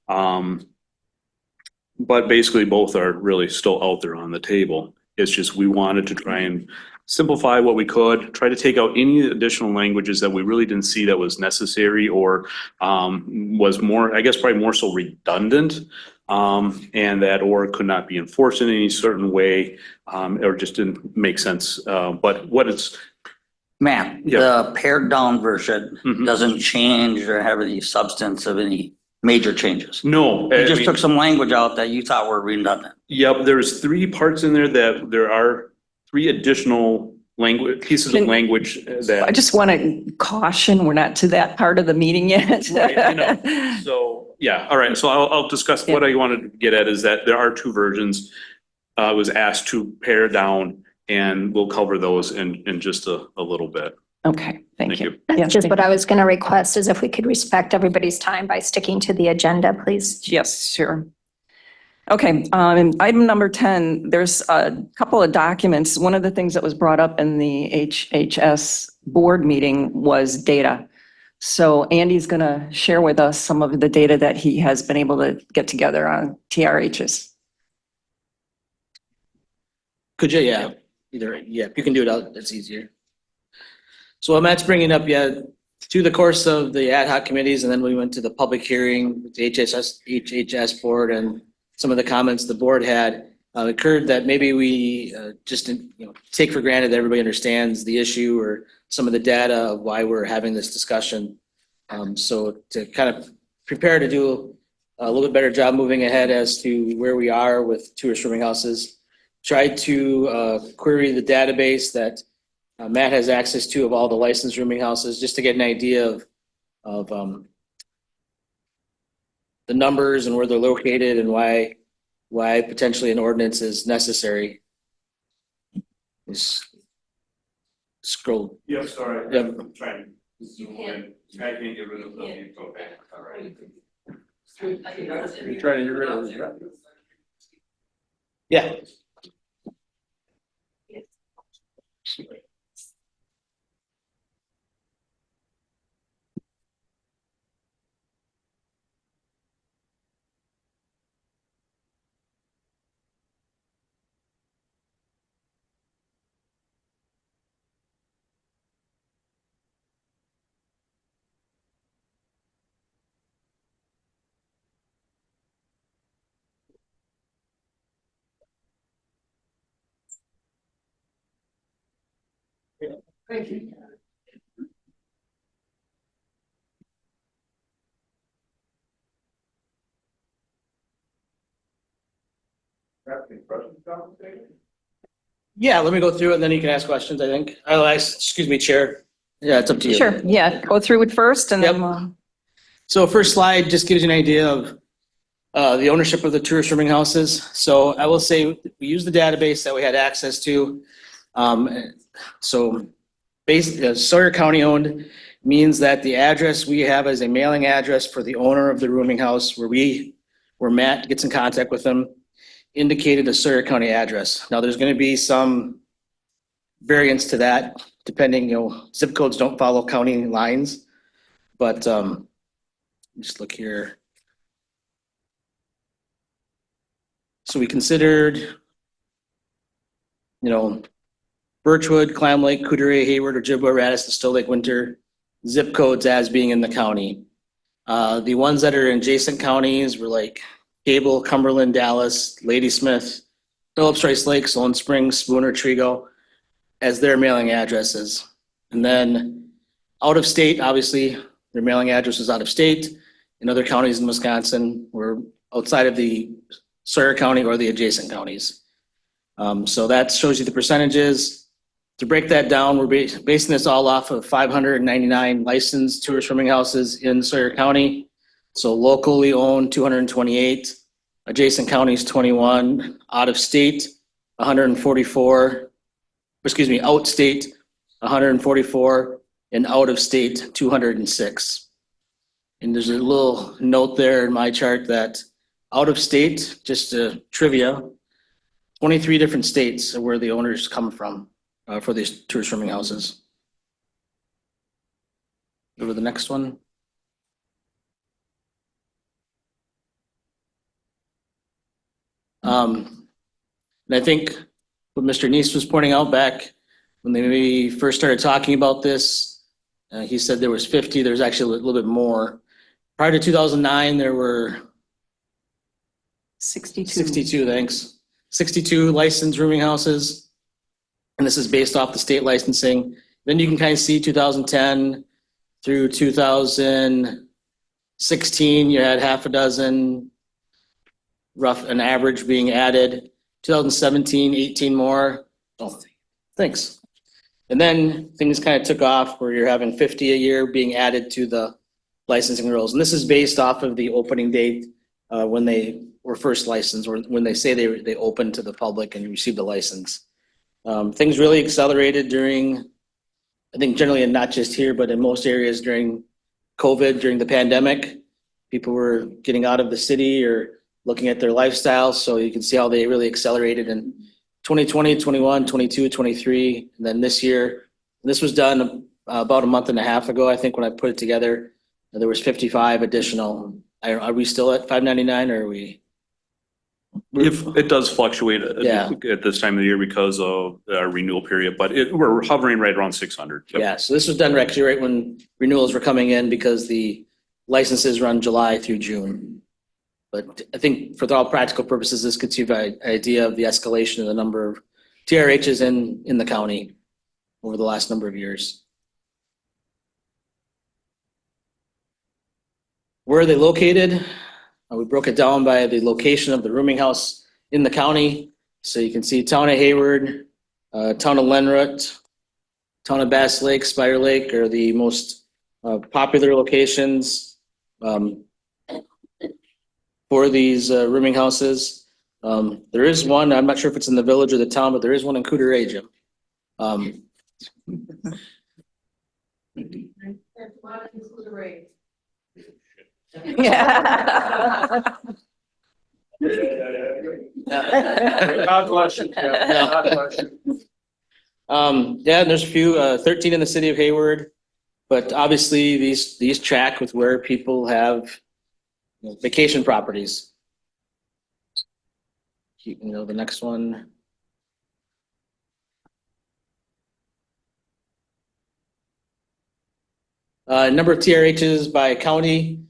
But basically both are really still out there on the table. It's just we wanted to try and simplify what we could, try to take out any additional languages that we really didn't see that was necessary or was more, I guess, probably more so redundant. And that or could not be enforced in any certain way, or just didn't make sense. But what it's, Matt, Yeah. the pared down version Mhm. doesn't change or have any substance of any major changes. no. You I just mean- took some language out that you thought were redundant. Yep, there's 3 parts in there that there are 3 additional language, pieces of Can- language I that. just want to caution, we're not to that part of the meeting yet. Right, I know. So, yeah, all right, so I'll discuss, what I wanted to get at is that there are 2 versions. I was asked to pare down and we'll cover those in just a little bit. Okay, thank you. That's Yes, just thank what I was going to request is if we could respect everybody's time by sticking to the agenda, please. Yes, sure. Okay, item number 10, there's a couple of documents. One of the things that was brought up in the HHS board meeting was data. So Andy's going to share with us some of the data that he has been able to get together on TRHs. Could you? Yeah, either, yeah, you can do it out, it's easier. So what Matt's bringing up, yeah, through the course of the ad hoc committees, and then we went to the public hearing with the HHS board and some of the comments the board had, occurred that maybe we just didn't, take for granted that everybody understands the issue or some of the data of why we're having this discussion. So to kind of prepare to do a little bit better job moving ahead as to where we are with tourist rooming houses, tried to query the database that Matt has access to of all the licensed rooming houses, just to get an idea of the numbers and where they're located and why potentially an ordinance is necessary. Just scroll. Yeah, sorry. Yep. I'm trying to zoom in. I can't get rid of the info back. All right. You're trying to get rid of it. Yeah. Thank you. Yeah, let me go through it and then you can ask questions, I think. I'll ask, excuse me, Chair. Yeah, it's up to you. Sure, yeah, go through it first and then Yep. we'll. So first slide just gives you an idea of the ownership of the tourist rooming houses. So I will say we use the database that we had access to. So Sawyer County owned means that the address we have as a mailing address for the owner of the rooming house where Matt gets in contact with them indicated a Sawyer County address. Now there's going to be some variance to that depending, zip codes don't follow county lines, but just look here. So we considered, Birchwood, Clam Lake, Coudray, Hayward, Ojibwa, Radisson, Still Lake, Winter, zip codes as being in the county. The ones that are in adjacent counties were like Gable, Cumberland, Dallas, Ladysmith, Phillips, Rice Lake, Solon Springs, Spooner, Trigo as their mailing addresses. And then out of state, obviously, their mailing address is out of state. In other counties in Wisconsin were outside of the Sawyer County or the adjacent counties. So that shows you the percentages. To break that down, we're basing this all off of 599 licensed tourist rooming houses in Sawyer County. So locally owned 228, adjacent counties 21, out of state 144, outstate 144, and out of state 206. And there's a little note there in my chart that out of state, just trivia, 23 different states are where the owners come from for these tourist rooming houses. Go to the next one. And I think what Mr. Neese was pointing out back when they maybe first started talking about this, he said there was 50, there's actually a little bit more. Prior to 2009, there were 62, thanks. 62 licensed rooming houses. And this is based off the state licensing. Then you can kind of see 2010 through 2016, you had half a dozen, rough an average being added. 2017, 18 more. Oh, thanks. And then things kind of took off where you're having 50 a year being added to the licensing rules. And this is based off of the opening date when they were first licensed, or when they say they opened to the public and received a license. Things really accelerated during, I think generally, and not just here, but in most areas during COVID, during the pandemic. People were getting out of the city or looking at their lifestyles. So you can see how they really accelerated in 2020, 21, 22, 23. And then this year, this was done about a month and a half ago, I think, when I put it together. There was 55 additional. Are we still at 599 or are we? If it does fluctuate Yeah. at this time of the year because of our renewal period, but we're hovering right around 600. Yep. Yeah, so this was done actually right when renewals were coming in because the licenses run July through June. But I think for all practical purposes, this gives you an idea of the escalation of the number of TRHs in the county over the last number of years. Where are they located? We broke it down by the location of the rooming house in the county. So you can see town of Hayward, town of Lenroot, town of Bass Lake, Spire Lake are the most popular locations for these rooming houses. There is one, I'm not sure if it's in the village or the town, but there is one in Coudray, Jim. Yeah. God bless you. God bless you. Yeah, and there's a few, 13 in the city of Hayward, but obviously these track with where people have vacation properties. The next one. Number of TRHs by county.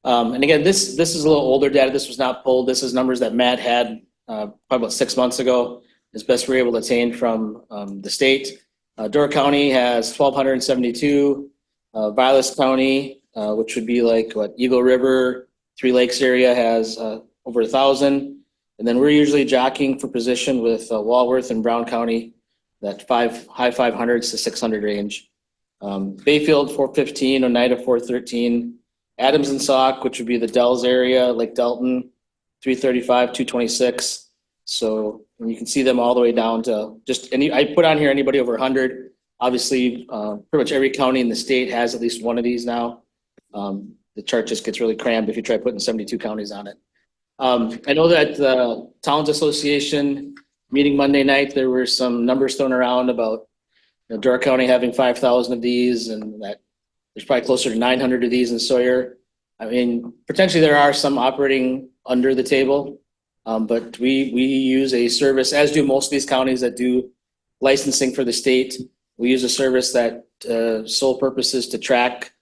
And again, this is a little older data. This was not pulled. This is numbers that Matt had probably about 6 months ago. As best we're able to attain from the state. Door County has 1,272. Vilas County, which would be like Eagle River, Three Lakes area has over 1,000. And then we're usually jockeying for position with Walworth and Brown County, that high 500s to 600 range. Bayfield 415, Oneida 413, Adams and Sauk, which would be the Dells area, Lake Delton 335, 226. So you can see them all the way down to just any. I put on here anybody over 100. Obviously, pretty much every county in the state has at least one of these now. The chart just gets really crammed if you try putting 72 counties on it. I know that the Towns Association meeting Monday night, there were some numbers thrown around about Door County having 5,000 of these, and that there's probably closer to 900 of these in Sawyer. I mean, potentially there are some operating under the table, but we use a service, as do most of these counties that do licensing for the state. We use a service that sole purpose is to track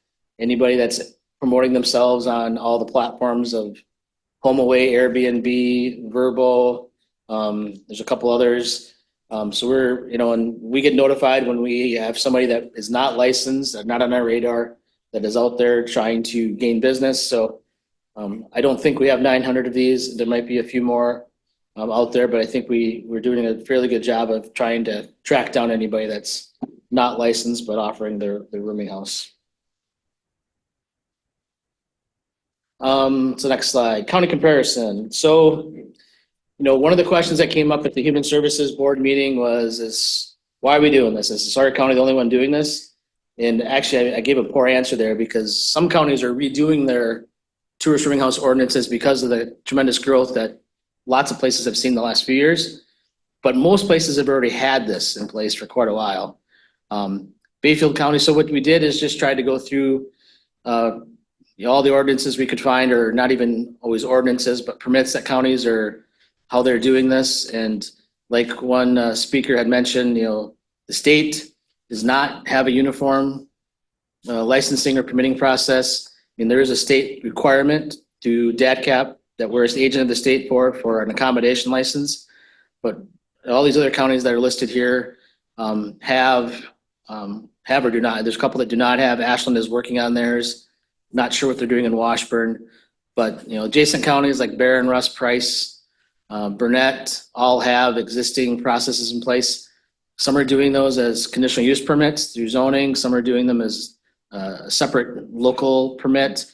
anybody that's promoting themselves on all the platforms of HomeAway, Airbnb, Vrbo. There's a couple others. So we're, and we get notified when we have somebody that is not licensed, that not on our radar, that is out there trying to gain business. So I don't think we have 900 of these. There might be a few more out there, but I think we're doing a fairly good job of trying to track down anybody that's not licensed but offering their rooming house. So next slide, county comparison. So, one of the questions that came up at the Human Services Board meeting was why are we doing this? Is Sawyer County the only one doing this? And actually, I gave a poor answer there because some counties are redoing their tourist rooming house ordinances because of the tremendous growth that lots of places have seen the last few years. But most places have already had this in place for quite a while. Bayfield County, so what we did is just try to go through all the ordinances we could find, or not even always ordinances, but permits that counties are how they're doing this. And like one speaker had mentioned, the state does not have a uniform licensing or permitting process. There is a state requirement to DATCAP that we're an agent of the state for an accommodation license. But all these other counties that are listed here have or do not. There's a couple that do not have. Ashland is working on theirs. Not sure what they're doing in Washburn, but adjacent counties like Barron, Russ, Price, Burnett all have existing processes in place. Some are doing those as conditional use permits through zoning. Some are doing them as a separate local permit.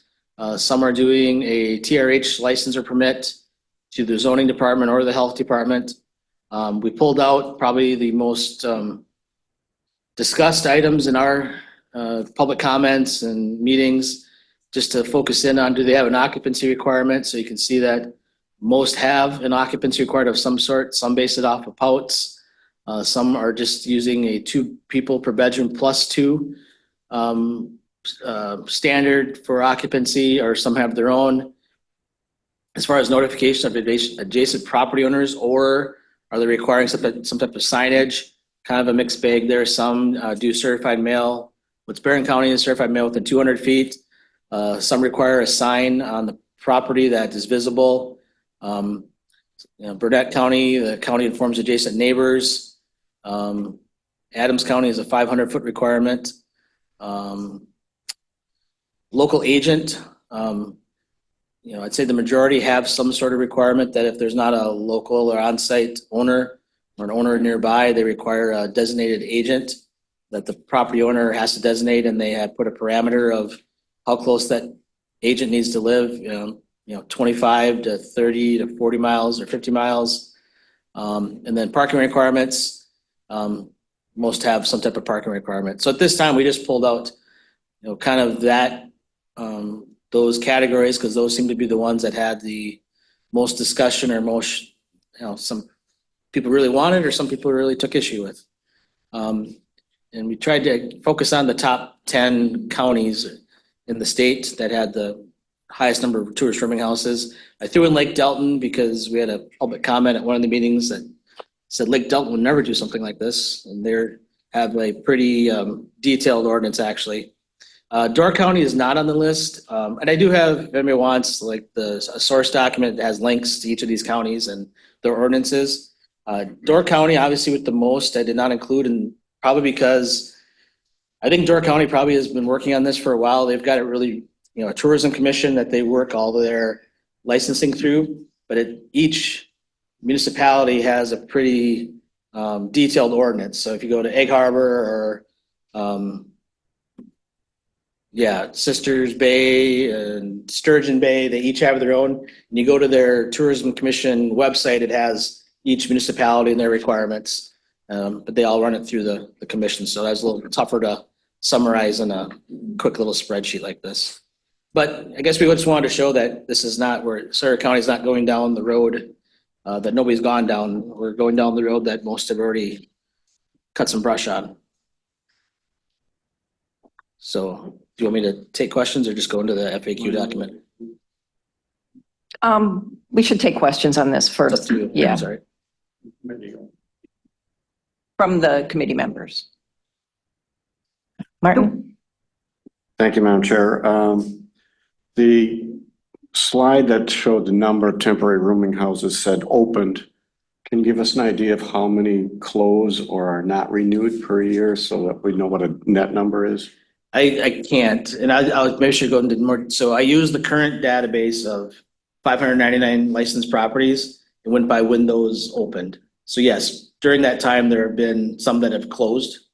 Some are doing a TRH license or permit to the zoning department or the health department. We pulled out probably the most discussed items in our public comments and meetings, just to focus in on, do they have an occupancy requirement? So you can see that most have an occupancy requirement of some sort. Some base it off of POUTs. Some are just using a 2 people per bedroom plus 2 standard for occupancy, or some have their own. As far as notification of adjacent property owners, or are they requiring some type of signage? Kind of a mixed bag there. Some do certified mail. What's Barron County is certified mail within 200 feet. Some require a sign on the property that is visible. Burnett County, the county informs adjacent neighbors. Adams County is a 500-foot requirement. Local agent, I'd say the majority have some sort of requirement that if there's not a local or on-site owner or an owner nearby, they require a designated agent that the property owner has to designate, and they have put a parameter of how close that agent needs to live, 25 to 30 to 40 miles or 50 miles. And then parking requirements, most have some type of parking requirement. So at this time, we just pulled out, kind of that, those categories, because those seem to be the ones that had the most discussion, or most, some people really wanted, or some people really took issue with. And we tried to focus on the top 10 counties in the state that had the highest number of tourist rooming houses. I threw in Lake Delton because we had a public comment at one of the meetings that said Lake Delton would never do something like this. And they have a pretty detailed ordinance, actually. Door County is not on the list. And I do have, if anybody wants, like a source document that has links to each of these counties and their ordinances. Door County, obviously with the most, I did not include, and probably because I think Door County probably has been working on this for a while. They've got it really, a tourism commission that they work all their licensing through, but each municipality has a pretty detailed ordinance. So if you go to Egg Harbor or Sisters Bay and Sturgeon Bay, they each have their own. And you go to their tourism commission website, it has each municipality and their requirements. But they all run it through the commission. So that's a little tougher to summarize in a quick little spreadsheet like this. But I guess we just wanted to show that this is not where Sawyer County is not going down the road that nobody's gone down. We're going down the road that most have already cut some brush on. So do you want me to take questions or just go into the FAQ document? We should take questions on this first. Yeah. Sorry. From the committee members. Martin? Thank you, Madam Chair. The slide that showed the number of temporary rooming houses said opened. Can you give us an idea of how many close or are not renewed per year so that we know what a net number is? I can't, and I'll maybe should go into more, so I use the current database of 599 licensed properties and went by when those opened. So yes, during that time, there have been some that have closed,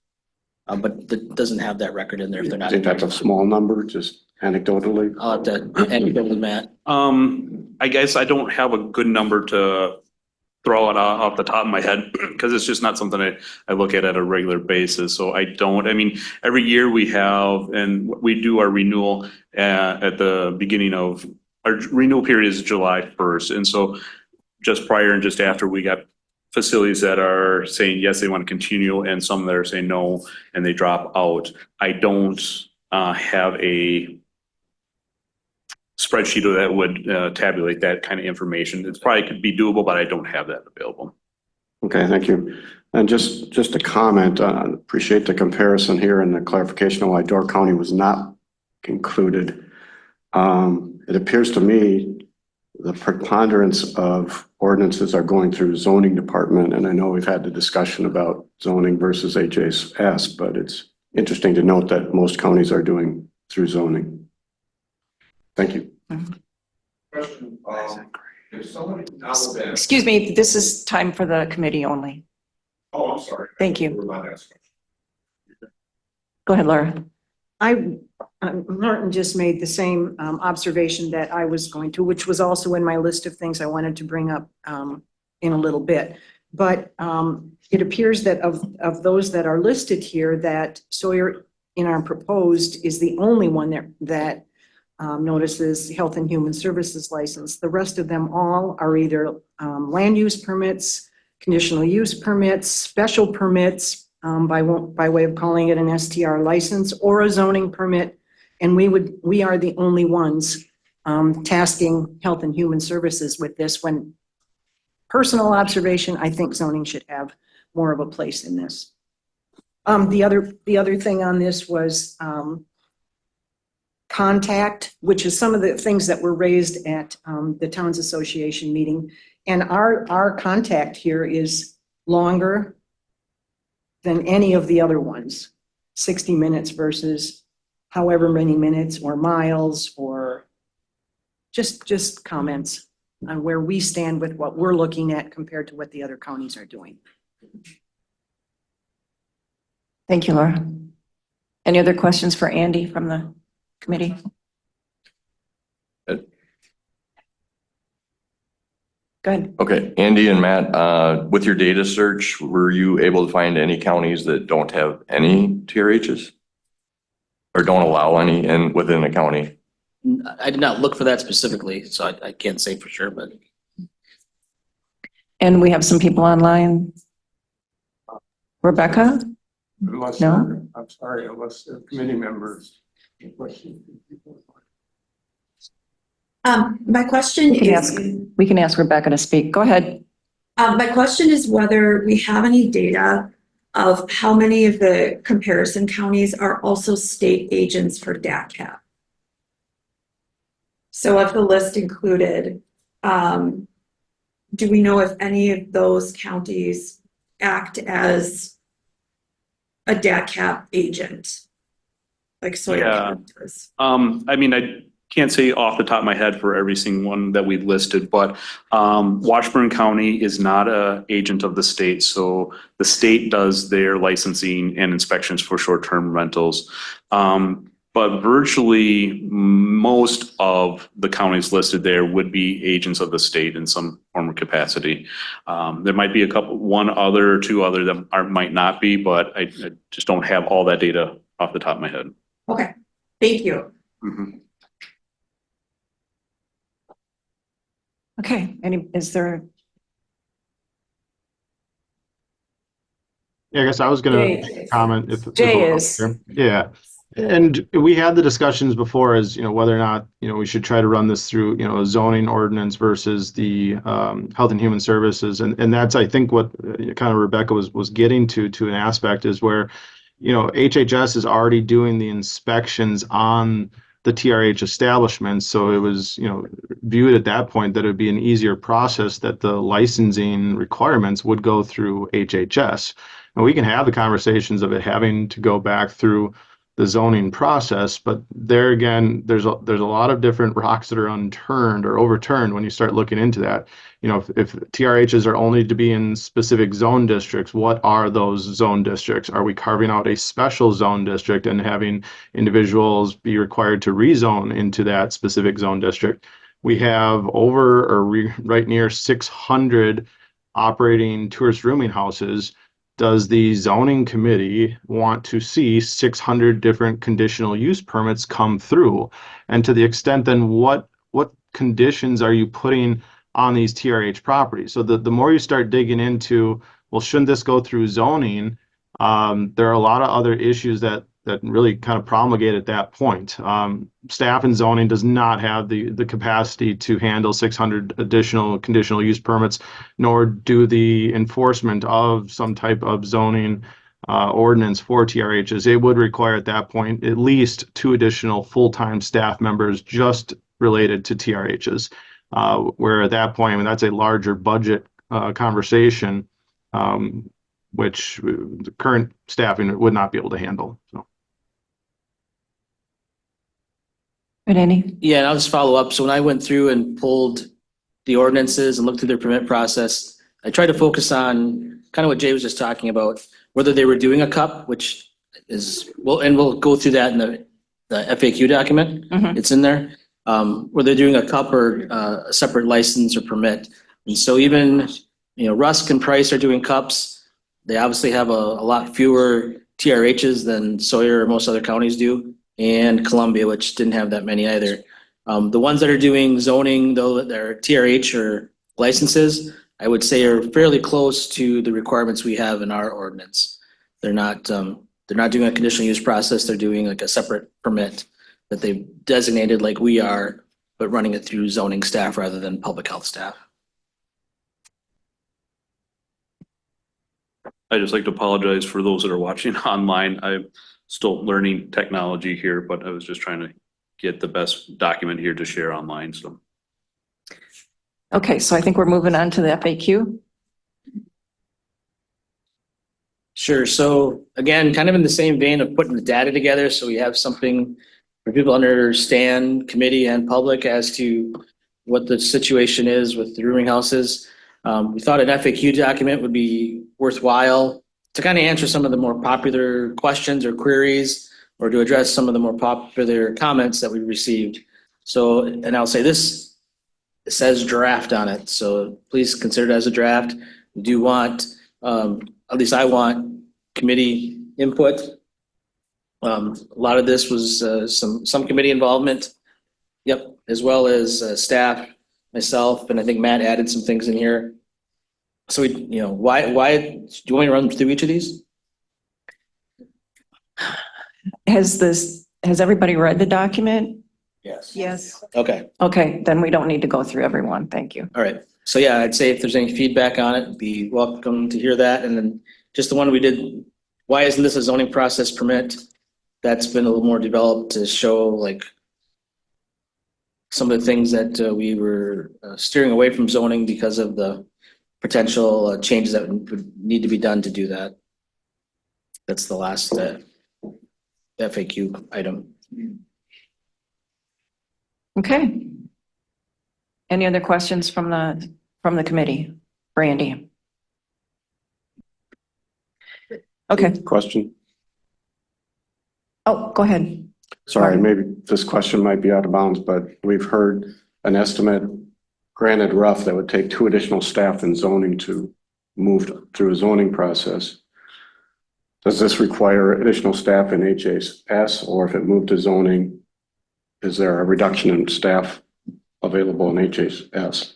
but that doesn't have that record in there if they're I not. think that's a small number, just anecdotally. I'll have to hand it over to Matt. I guess I don't have a good number to throw it off the top of my head because it's just not something I look at a regular basis. So I don't, I mean, every year we have, and we do our renewal at the beginning of, our renewal period is July 1st. And so just prior and just after, we got facilities that are saying, yes, they want to continue, and some that are saying no, and they drop out. I don't have a spreadsheet that would tabulate that kind of information. It probably could be doable, but I don't have that available. Okay, thank you. And just a comment, appreciate the comparison here and the clarification of why Door County was not included. It appears to me the preponderance of ordinances are going through zoning department, and I know we've had the discussion about zoning versus HHS, but it's interesting to note that most counties are doing through zoning. Thank you. Excuse me, this is time for the committee only. Oh, I'm sorry. Thank you. Go ahead, Laura. Martin just made the same observation that I was going to, which was also in my list of things I wanted to bring up in a little bit. But it appears that of those that are listed here, that Sawyer in our proposed is the only one that notices Health and Human Services license. The rest of them all are either land use permits, conditional use permits, special permits, by way of calling it an STR license, or a zoning permit. And we are the only ones tasking Health and Human Services with this. When personal observation, I think zoning should have more of a place in this. The other thing on this was contact, which is some of the things that were raised at the Towns Association meeting. And our contact here is longer than any of the other ones, 60 minutes versus however many minutes or miles, or just comments on where we stand with what we're looking at compared to what the other counties are doing. Thank you, Laura. Any other questions for Andy from the committee? Go ahead. Okay, Andy and Matt, with your data search, were you able to find any counties that don't have any TRHs? Or don't allow any within a county? I did not look for that specifically, so I can't say for sure, but. And we have some people online. Rebecca? Unless, No? I'm sorry, unless the committee members. My question We can ask Rebecca to speak. Go ahead. my question is whether we have any data of how many of the comparison counties are also state agents for DATCP. So of the list included, do we know if any of those counties act as a DATCP agent? Like Sawyer Yeah. County does? I mean, I can't say off the top of my head for every single one that we listed, but Washburn County is not a agent of the state. So the state does their licensing and inspections for short-term rentals. But virtually most of the counties listed there would be agents of the state in some form or capacity. There might be one other or two other that might not be, but I just don't have all that data off the top of my head. Okay, thank you. Mhm. Okay, is there? Yeah, I guess I was gonna Jay. comment if. Jay is. Yeah. And we had the discussions before as, whether or not, we should try to run this through, a zoning ordinance versus the Health and Human Services. And that's, I think, what kind of Rebecca was getting to an aspect is where, HHS is already doing the inspections on the TRH establishments. So it was, viewed at that point that it would be an easier process that the licensing requirements would go through HHS. And we can have the conversations of it having to go back through the zoning process, but there again, there's a lot of different rocks that are unturned or overturned when you start looking into that. If TRHs are only to be in specific zone districts, what are those zone districts? Are we carving out a special zone district and having individuals be required to rezone into that specific zone district? We have right near 600 operating tourist rooming houses. Does the zoning committee want to see 600 different conditional use permits come through? And to the extent, then what conditions are you putting on these TRH properties? So the more you start digging into, well, shouldn't this go through zoning? There are a lot of other issues that really kind of promulgate at that point. Staff and zoning does not have the capacity to handle 600 additional conditional use permits, nor do the enforcement of some type of zoning ordinance for TRHs. It would require at that point at least 2 additional full-time staff members just related to TRHs. Where at that point, I mean, that's a larger budget conversation, which the current staffing would not be able to handle. So. Randy? Yeah, and I'll just follow up. So when I went through and pulled the ordinances and looked through their permit process, I tried to focus on kind of what Jay was just talking about, whether they were doing a cup, which is, and we'll go through that in the FAQ document. Mhm. It's in there. Whether they're doing a cup or a separate license or permit. And so even, Rusk and Price are doing cups. They obviously have a lot fewer TRHs than Sawyer or most other counties do, and Columbia, which didn't have that many either. The ones that are doing zoning, though, that are TRH or licenses, I would say are fairly close to the requirements we have in our ordinance. They're not doing a conditional use process. They're doing like a separate permit that they've designated like we are, but running it through zoning staff rather than public health staff. I just like to apologize for those that are watching online. I'm still learning technology here, but I was just trying to get the best document here to share online, so. Okay, so I think we're moving on to the FAQ. Sure. So again, kind of in the same vein of putting the data together, so we have something for people to understand, committee and public, as to what the situation is with the rooming houses. We thought an FAQ document would be worthwhile to kind of answer some of the more popular questions or queries, or to address some of the more popular comments that we received. So, and I'll say this, it says draft on it, so please consider it as a draft. We do want, at least I want, committee input. A lot of this was some committee involvement. Yep, as well as staff, myself, and I think Matt added some things in here. So why do you want me to run through each of these? Has everybody read the document? Yes. Yes. Okay. Okay, then we don't need to go through everyone. Thank you. All right. So yeah, I'd say if there's any feedback on it, be welcome to hear that. And then just the one we did, why isn't this a zoning process permit? That's been a little more developed to show like some of the things that we were steering away from zoning because of the potential changes that would need to be done to do that. That's the last FAQ item. Okay. Any other questions from the committee? Brandy? Okay. Question. Oh, go ahead. Sorry, maybe this question might be out of bounds, but we've heard an estimate, granted rough, that would take 2 additional staff in zoning to move through a zoning process. Does this require additional staff in HHS, or if it moved to zoning, is there a reduction in staff available in HHS?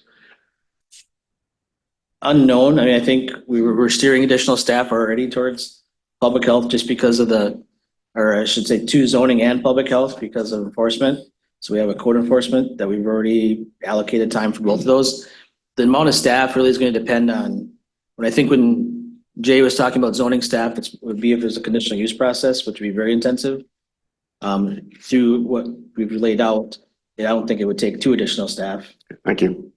Unknown. I mean, I think we're steering additional staff already towards public health just because of or I should say to zoning and public health because of enforcement. So we have a code enforcement that we've already allocated time for both of those. The amount of staff really is going to depend on, when Jay was talking about zoning staff, it would be if there's a conditional use process, which would be very intensive. Through what we've laid out, I don't think it would take 2 additional staff. Thank you.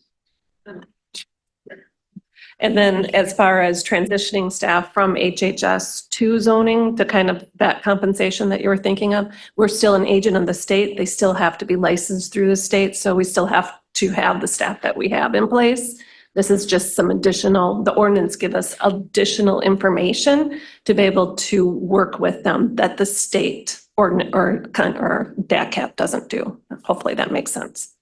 And then as far as transitioning staff from HHS to zoning, the kind of that compensation that you were thinking of, we're still an agent of the state. They still have to be licensed through the state. So we still have to have the staff that we have in place. This is just some additional, the ordinance give us additional information to be able to work with them that the state or DACAP doesn't do. Hopefully that makes sense.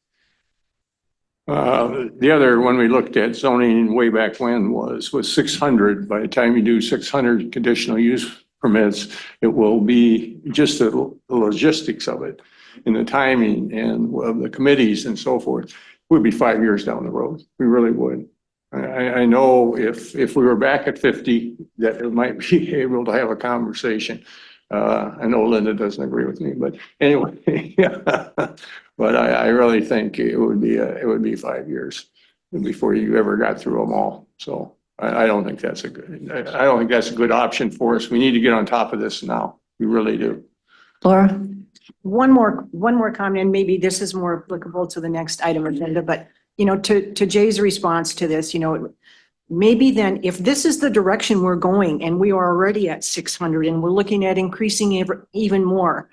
The other one we looked at zoning way back when was 600. By the time you do 600 conditional use permits, it will be just the logistics of it and the timing and of the committees and so forth. Would be 5 years down the road. We really would. I know if we were back at 50, that it might be able to have a conversation. I know Linda doesn't agree with me, but anyway, yeah. But I really think it would be 5 years before you ever got through them all. So I don't think that's a good option for us. We need to get on top of this now. We really do. Laura? One more comment, and maybe this is more applicable to the next item agenda, but, to Jay's response to this, maybe then if this is the direction we're going and we are already at 600 and we're looking at increasing even more,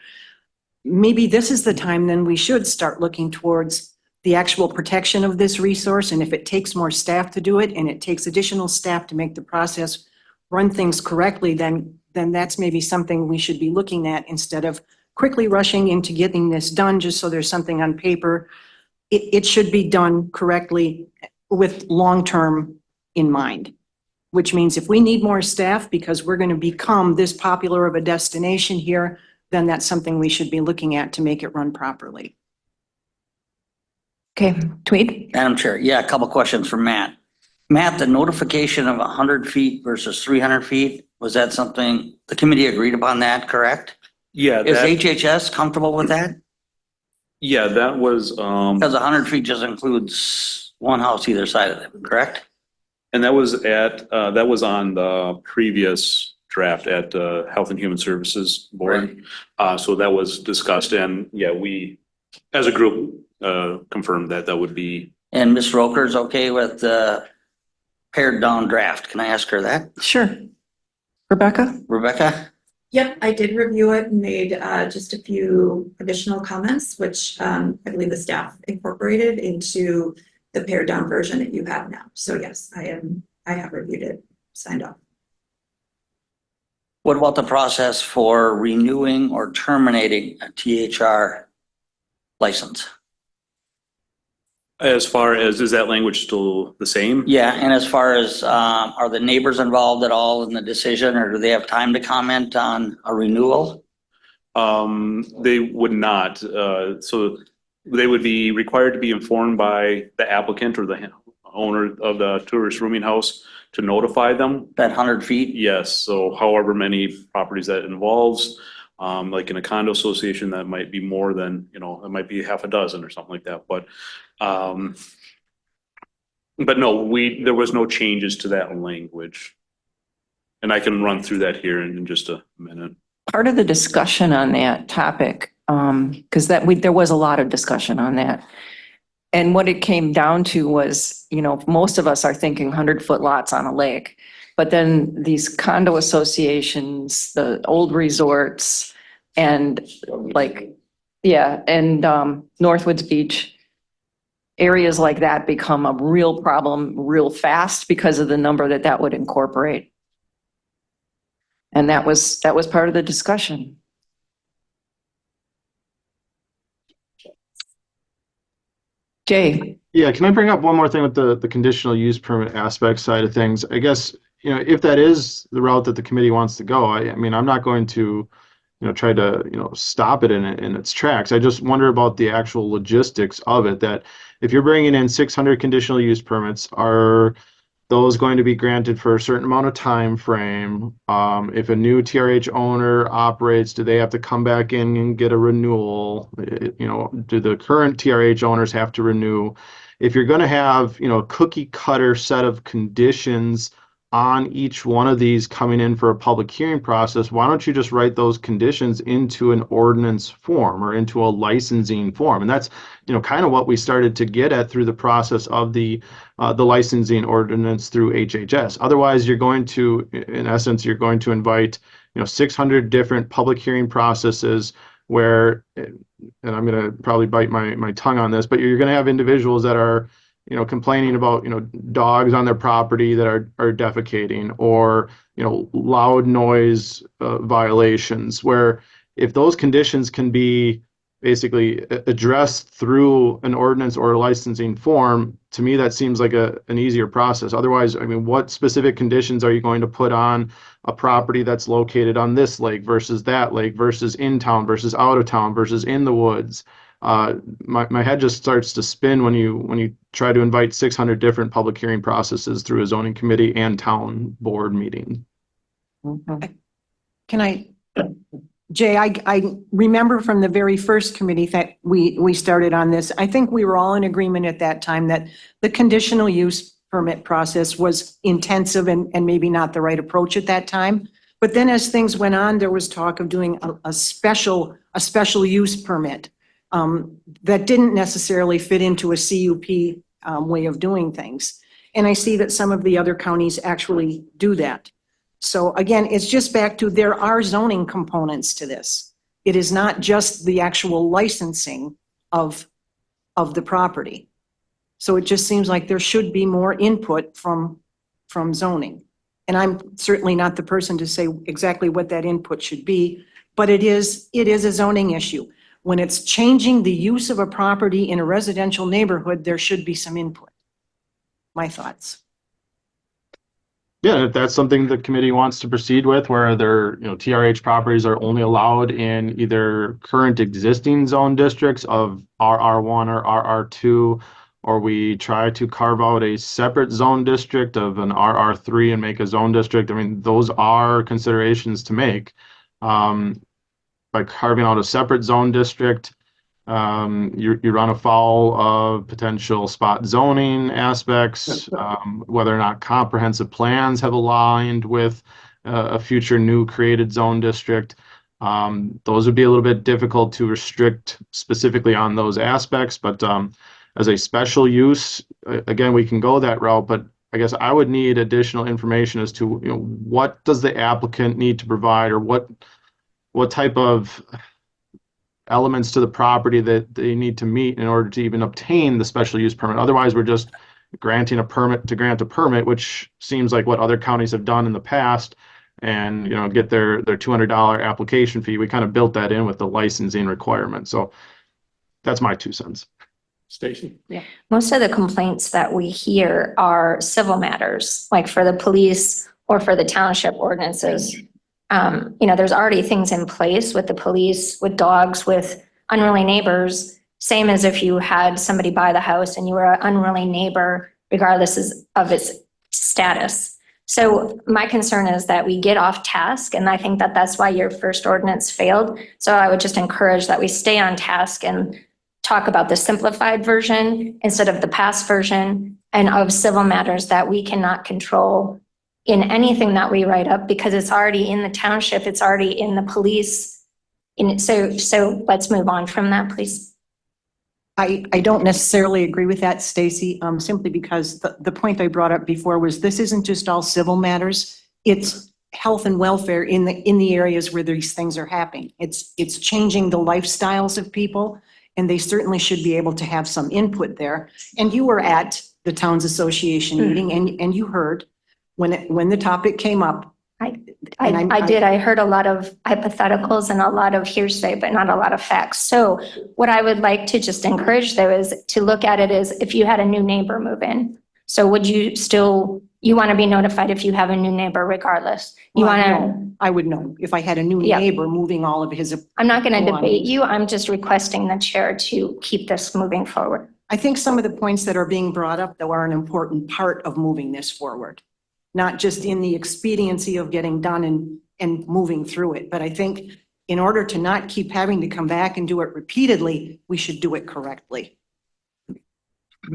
maybe this is the time then we should start looking towards the actual protection of this resource. And if it takes more staff to do it and it takes additional staff to make the process run things correctly, then that's maybe something we should be looking at instead of quickly rushing into getting this done just so there's something on paper. It should be done correctly with long-term in mind, which means if we need more staff because we're going to become this popular of a destination here, then that's something we should be looking at to make it run properly. Okay, Tweed? Madam Chair, yeah, a couple questions for Matt. Matt, the notification of 100 feet versus 300 feet, was that something, the committee agreed upon that, correct? Yeah, Is that, HHS comfortable with that? yeah, that was, Because 100 feet just includes one house either side of it, correct? and that was on the previous draft at the Health and Human Services Board. So that was discussed and yeah, we, as a group, confirmed that would be. And Ms. Roker's okay with the pared down draft. Can I ask her that? Sure. Rebecca? Rebecca? Yep, I did review it and made just a few additional comments, which I believe the staff incorporated into the pared down version that you have now. So yes, I have reviewed it, signed off. What about the process for renewing or terminating a THR license? As far as, is that language still the same? Yeah, and as far as, are the neighbors involved at all in the decision, or do they have time to comment on a renewal? They would not. So they would be required to be informed by the applicant or the owner of the tourist rooming house to notify them. That 100 feet? Yes, so however many properties that involves, like in a condo association, that might be more than, it might be half a dozen or something like that, but no, there was no changes to that language. And I can run through that here in just a minute. Part of the discussion on that topic, because there was a lot of discussion on that. And what it came down to was, most of us are thinking 100-foot lots on a lake. But then these condo associations, the old resorts and Northwoods Beach, areas like that become a real problem real fast because of the number that would incorporate. And that was part of the discussion. Jay? Yeah, can I bring up one more thing with the conditional use permit aspect side of things? I guess, if that is the route that the committee wants to go, I mean, I'm not going to, try to, stop it in its tracks. I just wonder about the actual logistics of it, that if you're bringing in 600 conditional use permits, are those going to be granted for a certain amount of time frame? If a new TRH owner operates, do they have to come back in and get a renewal? Do the current TRH owners have to renew? If you're going to have, a cookie cutter set of conditions on each one of these coming in for a public hearing process, why don't you just write those conditions into an ordinance form or into a licensing form? And that's, kind of what we started to get at through the process of the licensing ordinance through HHS. Otherwise, you're going to, in essence, you're going to invite, 600 different public hearing processes where, and I'm going to probably bite my tongue on this, but you're going to have individuals that are, complaining about, dogs on their property that are defecating, or, loud noise violations, where if those conditions can be basically addressed through an ordinance or a licensing form, to me, that seems like an easier process. Otherwise, I mean, what specific conditions are you going to put on a property that's located on this lake versus that lake versus in town versus out of town versus in the woods? My head just starts to spin when you try to invite 600 different public hearing processes through a zoning committee and town board meeting. Can I, Jay, I remember from the very first committee that we started on this, I think we were all in agreement at that time that the conditional use permit process was intensive and maybe not the right approach at that time. But then as things went on, there was talk of doing a special use permit that didn't necessarily fit into a CUP way of doing things. And I see that some of the other counties actually do that. So again, it's just back to, there are zoning components to this. It is not just the actual licensing of the property. So it just seems like there should be more input from zoning. And I'm certainly not the person to say exactly what that input should be, but it is a zoning issue. When it's changing the use of a property in a residential neighborhood, there should be some input. My thoughts. Yeah, if that's something the committee wants to proceed with, where their, TRH properties are only allowed in either current existing zone districts of RR1 or RR2, or we try to carve out a separate zone district of an RR3 and make a zone district. I mean, those are considerations to make. By carving out a separate zone district, you run afoul of potential spot zoning aspects, whether or not comprehensive plans have aligned with a future new created zone district. Those would be a little bit difficult to restrict specifically on those aspects, but as a special use, again, we can go that route, but I guess I would need additional information as to, what does the applicant need to provide, or what type of elements to the property that they need to meet in order to even obtain the special use permit. Otherwise, we're just granting a permit to grant a permit, which seems like what other counties have done in the past, and, get their $200 application fee. We kind of built that in with the licensing requirement. So that's my 2 cents. Stacy? Most of the complaints that we hear are civil matters, like for the police or for the township ordinances. There's already things in place with the police, with dogs, with unruly neighbors, same as if you had somebody buy the house and you were an unruly neighbor, regardless of its status. So my concern is that we get off task, and I think that that's why your first ordinance failed. So I would just encourage that we stay on task and talk about the simplified version instead of the past version, and of civil matters that we cannot control in anything that we write up, because it's already in the township, it's already in the police. So let's move on from that, please. I don't necessarily agree with that, Stacy, simply because the point I brought up before was this isn't just all civil matters. It's health and welfare in the areas where these things are happening. It's changing the lifestyles of people, and they certainly should be able to have some input there. And you were at the Towns Association meeting, and you heard when the topic came up. I did. I heard a lot of hypotheticals and a lot of hearsay, but not a lot of facts. So what I would like to just encourage, though, is to look at it as if you had a new neighbor move in. So would you want to be notified if you have a new neighbor regardless? I would know if I had a new neighbor moving all of his. I'm not going to debate you. I'm just requesting the chair to keep this moving forward. I think some of the points that are being brought up, though, are an important part of moving this forward. Not just in the expediency of getting done and moving through it. But I think in order to not keep having to come back and do it repeatedly, we should do it correctly.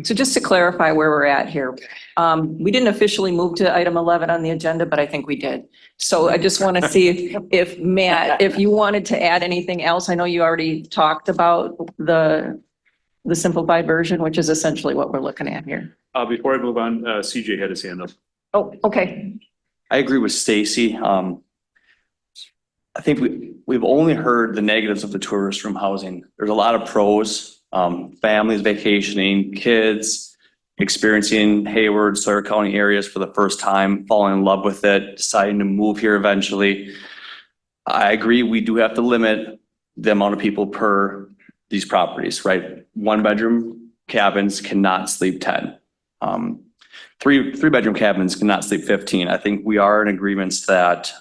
So just to clarify where we're at here, we didn't officially move to item 11 on the agenda, but I think we did. So I just want to see if Matt, if you wanted to add anything else. I know you already talked about the simplified version, which is essentially what we're looking at here. Before I move on, CJ had his hand up. Oh, okay. I agree with Stacy. I think we've only heard the negatives of the tourist room housing. There's a lot of pros, families vacationing, kids experiencing Hayward, Sawyer County areas for the first time, falling in love with it, deciding to move here eventually. I agree, we do have to limit the amount of people per these properties, right? 1-bedroom cabins cannot sleep 10. Three-bedroom cabins cannot sleep 15. I think we are in agreement to that.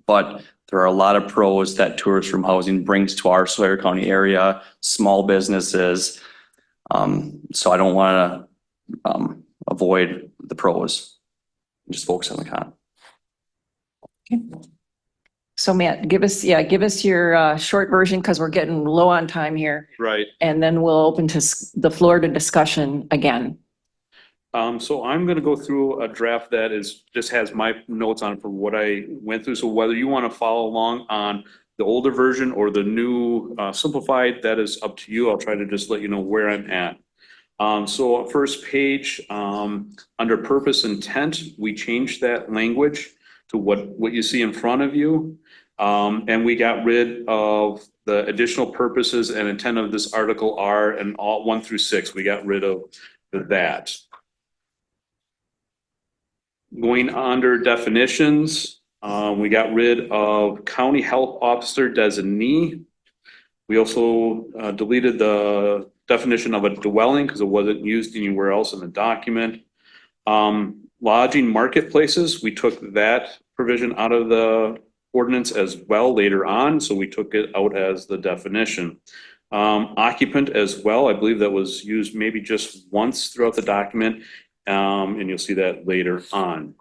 But there are a lot of pros that tourist room housing brings to our Sawyer County area, small businesses. So I don't want to avoid the pros, just focus on the con. So Matt, give us your short version because we're getting low on time here. Right. And then we'll open to the floor to discussion again. So I'm going to go through a draft that just has my notes on it for what I went through. So whether you want to follow along on the older version or the new simplified, that is up to you. I'll try to just let you know where I'm at. So first page, under purpose intent, we changed that language to what you see in front of you. And we got rid of the additional purposes and intent of this Article R and all 1 through 6. We got rid of that. Going under definitions, we got rid of county health officer designee. We also deleted the definition of a dwelling because it wasn't used anywhere else in the document. Lodging marketplaces, we took that provision out of the ordinance as well later on, so we took it out as the definition. Occupant as well, I believe that was used maybe just once throughout the document. And you'll see that later on.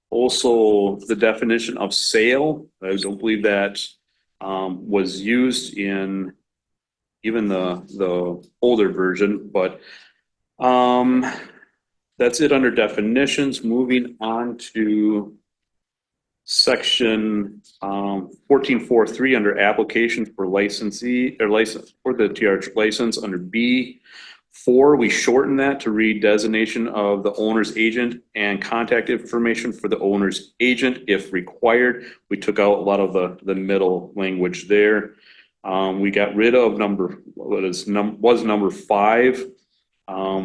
Also, the definition of sale, I don't believe that was used in even the older version, but that's it under definitions. Moving on to section 14.4.3 under application for licensee or license for the TRH license under B4, we shortened that to read designation of the owner's agent and contact information for the owner's agent if required. We took out a lot of the middle language there. We got rid of number 5,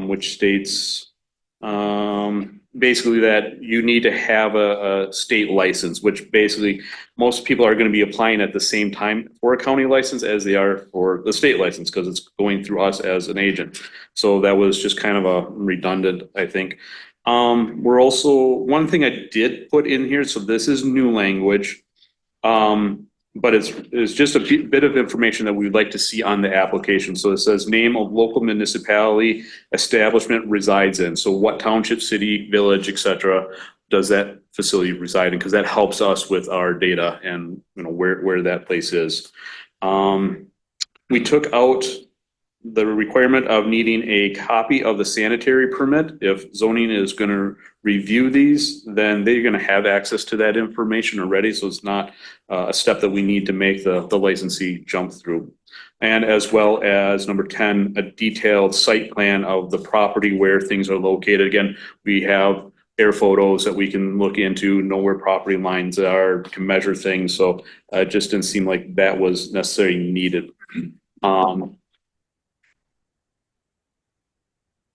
which states basically that you need to have a state license, which basically most people are going to be applying at the same time for a county license as they are for the state license because it's going through us as an agent. So that was just kind of a redundant, I think. We're also, one thing I did put in here, so this is new language, but it's just a bit of information that we'd like to see on the application. So it says name of local municipality establishment resides in. So what township, city, village, etc. does that facility reside in? Because that helps us with our data and where that place is. We took out the requirement of needing a copy of the sanitary permit. If zoning is going to review these, then they're going to have access to that information already. So it's not a step that we need to make the licensee jump through. And as well as number 10, a detailed site plan of the property where things are located. Again, we have air photos that we can look into, know where property lines are, can measure things. So it just didn't seem like that was necessarily needed.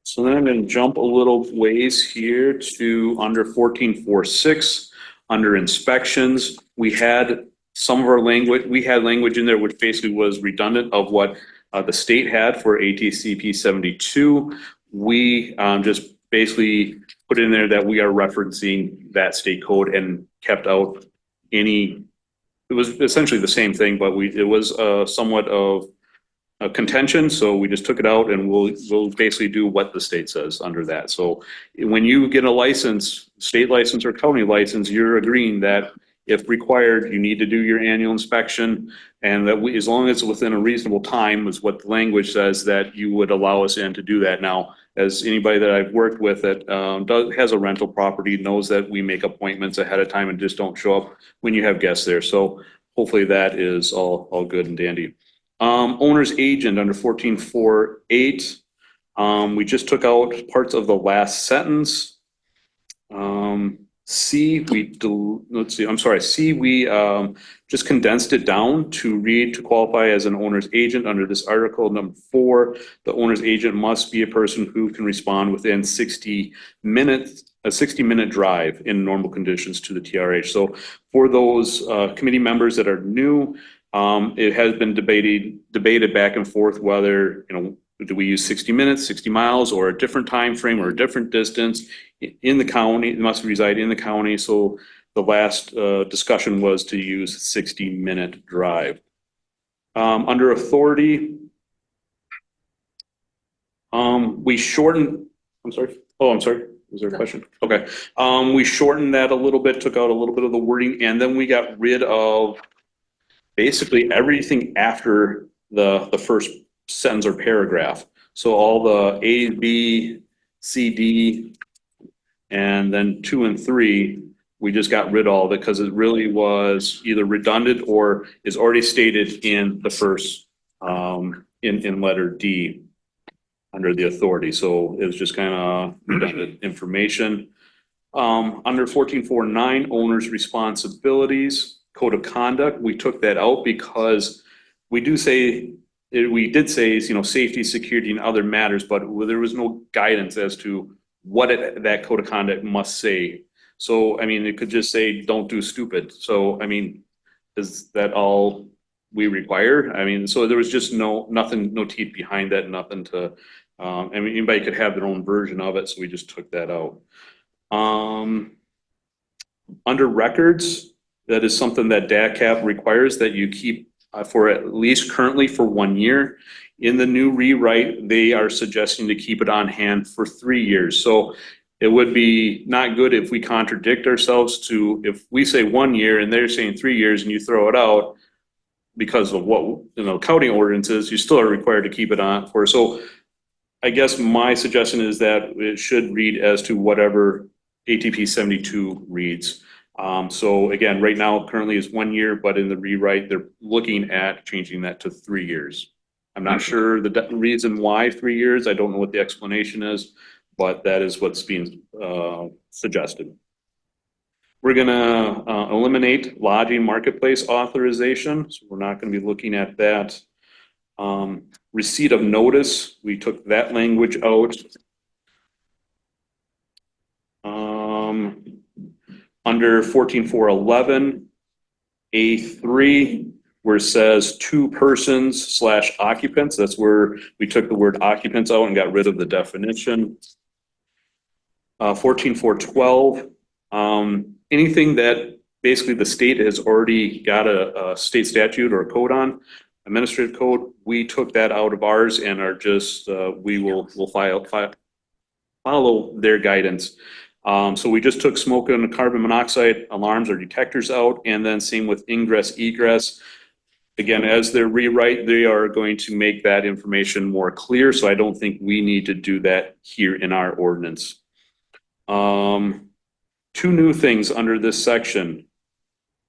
So then I'm going to jump a little ways here to under 14.4.6, under inspections. We had some of our language, we had language in there which basically was redundant of what the state had for ATCP 72. We just basically put in there that we are referencing that state code and kept out any, it was essentially the same thing, but it was somewhat of a contention, so we just took it out and we'll basically do what the state says under that. So when you get a license, state license or county license, you're agreeing that if required, you need to do your annual inspection. And that we, as long as it's within a reasonable time, is what the language says, that you would allow us in to do that. Now, as anybody that I've worked with that has a rental property knows that we make appointments ahead of time and just don't show up when you have guests there. So hopefully that is all good and dandy. Owner's agent under 14.4.8. We just took out parts of the last sentence. C, we just condensed it down to read, to qualify as an owner's agent under this article. Number 4, the owner's agent must be a person who can respond within 60 minutes, a 60-minute drive in normal conditions to the TRH. So for those committee members that are new, it has been debated back and forth whether, do we use 60 minutes, 60 miles, or a different time frame or a different distance in the county? It must reside in the county. So the last discussion was to use 60-minute drive. Under authority, we shortened, I'm sorry. Was there a question? Okay. We shortened that a little bit, took out a little bit of the wording, and then we got rid of basically everything after the first sentence or paragraph. So all the A, B, C, D, and then 2 and 3, we just got rid of all of it because it really was either redundant or is already stated in the first, in letter D under the authority. So it was just kind of redundant information. Under 14.4.9, owner's responsibilities, code of conduct, we took that out because we did say, safety, security, and other matters, but there was no guidance as to what that code of conduct must say. So, I mean, it could just say, don't do stupid. So, I mean, is that all we require? I mean, so there was just no teeth behind that, nothing to, anybody could have their own version of it. So we just took that out. Under records, that is something that DACAP requires that you keep for at least currently for 1 year. In the new rewrite, they are suggesting to keep it on hand for 3 years. So it would be not good if we contradict ourselves to, if we say 1 year and they're saying 3 years and you throw it out because of what, county ordinances, you still are required to keep it on for. So I guess my suggestion is that it should read as to whatever ATP 72 reads. So again, right now currently is 1 year, but in the rewrite, they're looking at changing that to 3 years. I'm not sure the reason why 3 years. I don't know what the explanation is, but that is what's being suggested. We're gonna eliminate lodging marketplace authorization. So we're not gonna be looking at that. Receipt of notice, we took that language out. Under 14.4.11, A3, where it says 2 persons / occupants, that's where we took the word occupants out and got rid of the definition. 14.4.12, anything that basically the state has already got a state statute or a code on, administrative code, we took that out of ours and are just, we'll follow their guidance. So we just took smoke and carbon monoxide alarms or detectors out, and then same with ingress, egress. Again, as they rewrite, they are going to make that information more clear, so I don't think we need to do that here in our ordinance. 2 new things under this section,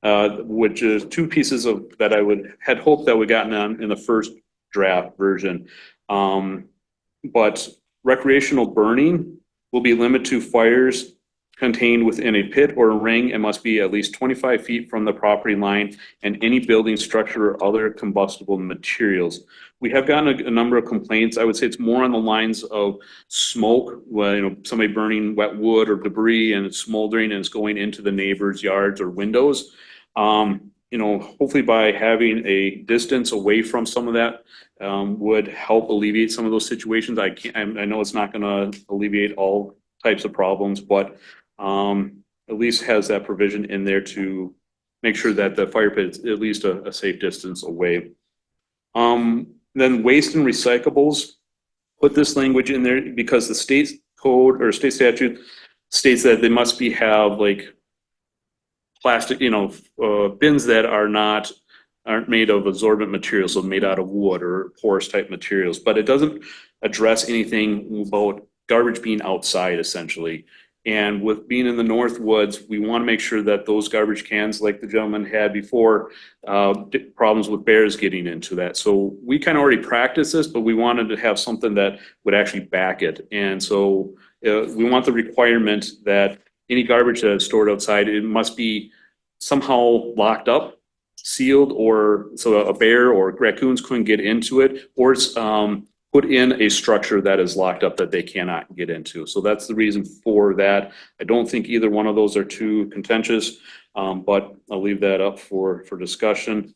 which is 2 pieces of that I had hoped that we gotten on in the first draft version. But recreational burning will be limited to fires contained within a pit or a ring and must be at least 25 feet from the property line and any building structure or other combustible materials. We have gotten a number of complaints. I would say it's more on the lines of smoke, where, somebody burning wet wood or debris and it's smoldering and it's going into the neighbor's yards or windows. Hopefully by having a distance away from some of that would help alleviate some of those situations. I know it's not going to alleviate all types of problems, but at least has that provision in there to make sure that the fire pit is at least a safe distance away. Then waste and recyclables, put this language in there because the state code or state statute states that they must have like plastic, bins that aren't made of absorbent materials, so made out of wood or porous type materials, but it doesn't address anything about garbage being outside essentially. And with being in the North Woods, we want to make sure that those garbage cans, like the gentleman had before, problems with bears getting into that. So we kind of already practiced this, but we wanted to have something that would actually back it. And so we want the requirement that any garbage that is stored outside, it must be somehow locked up, sealed, or so a bear or raccoons couldn't get into it, or it's put in a structure that is locked up that they cannot get into. So that's the reason for that. I don't think either one of those are too contentious, but I'll leave that up for discussion.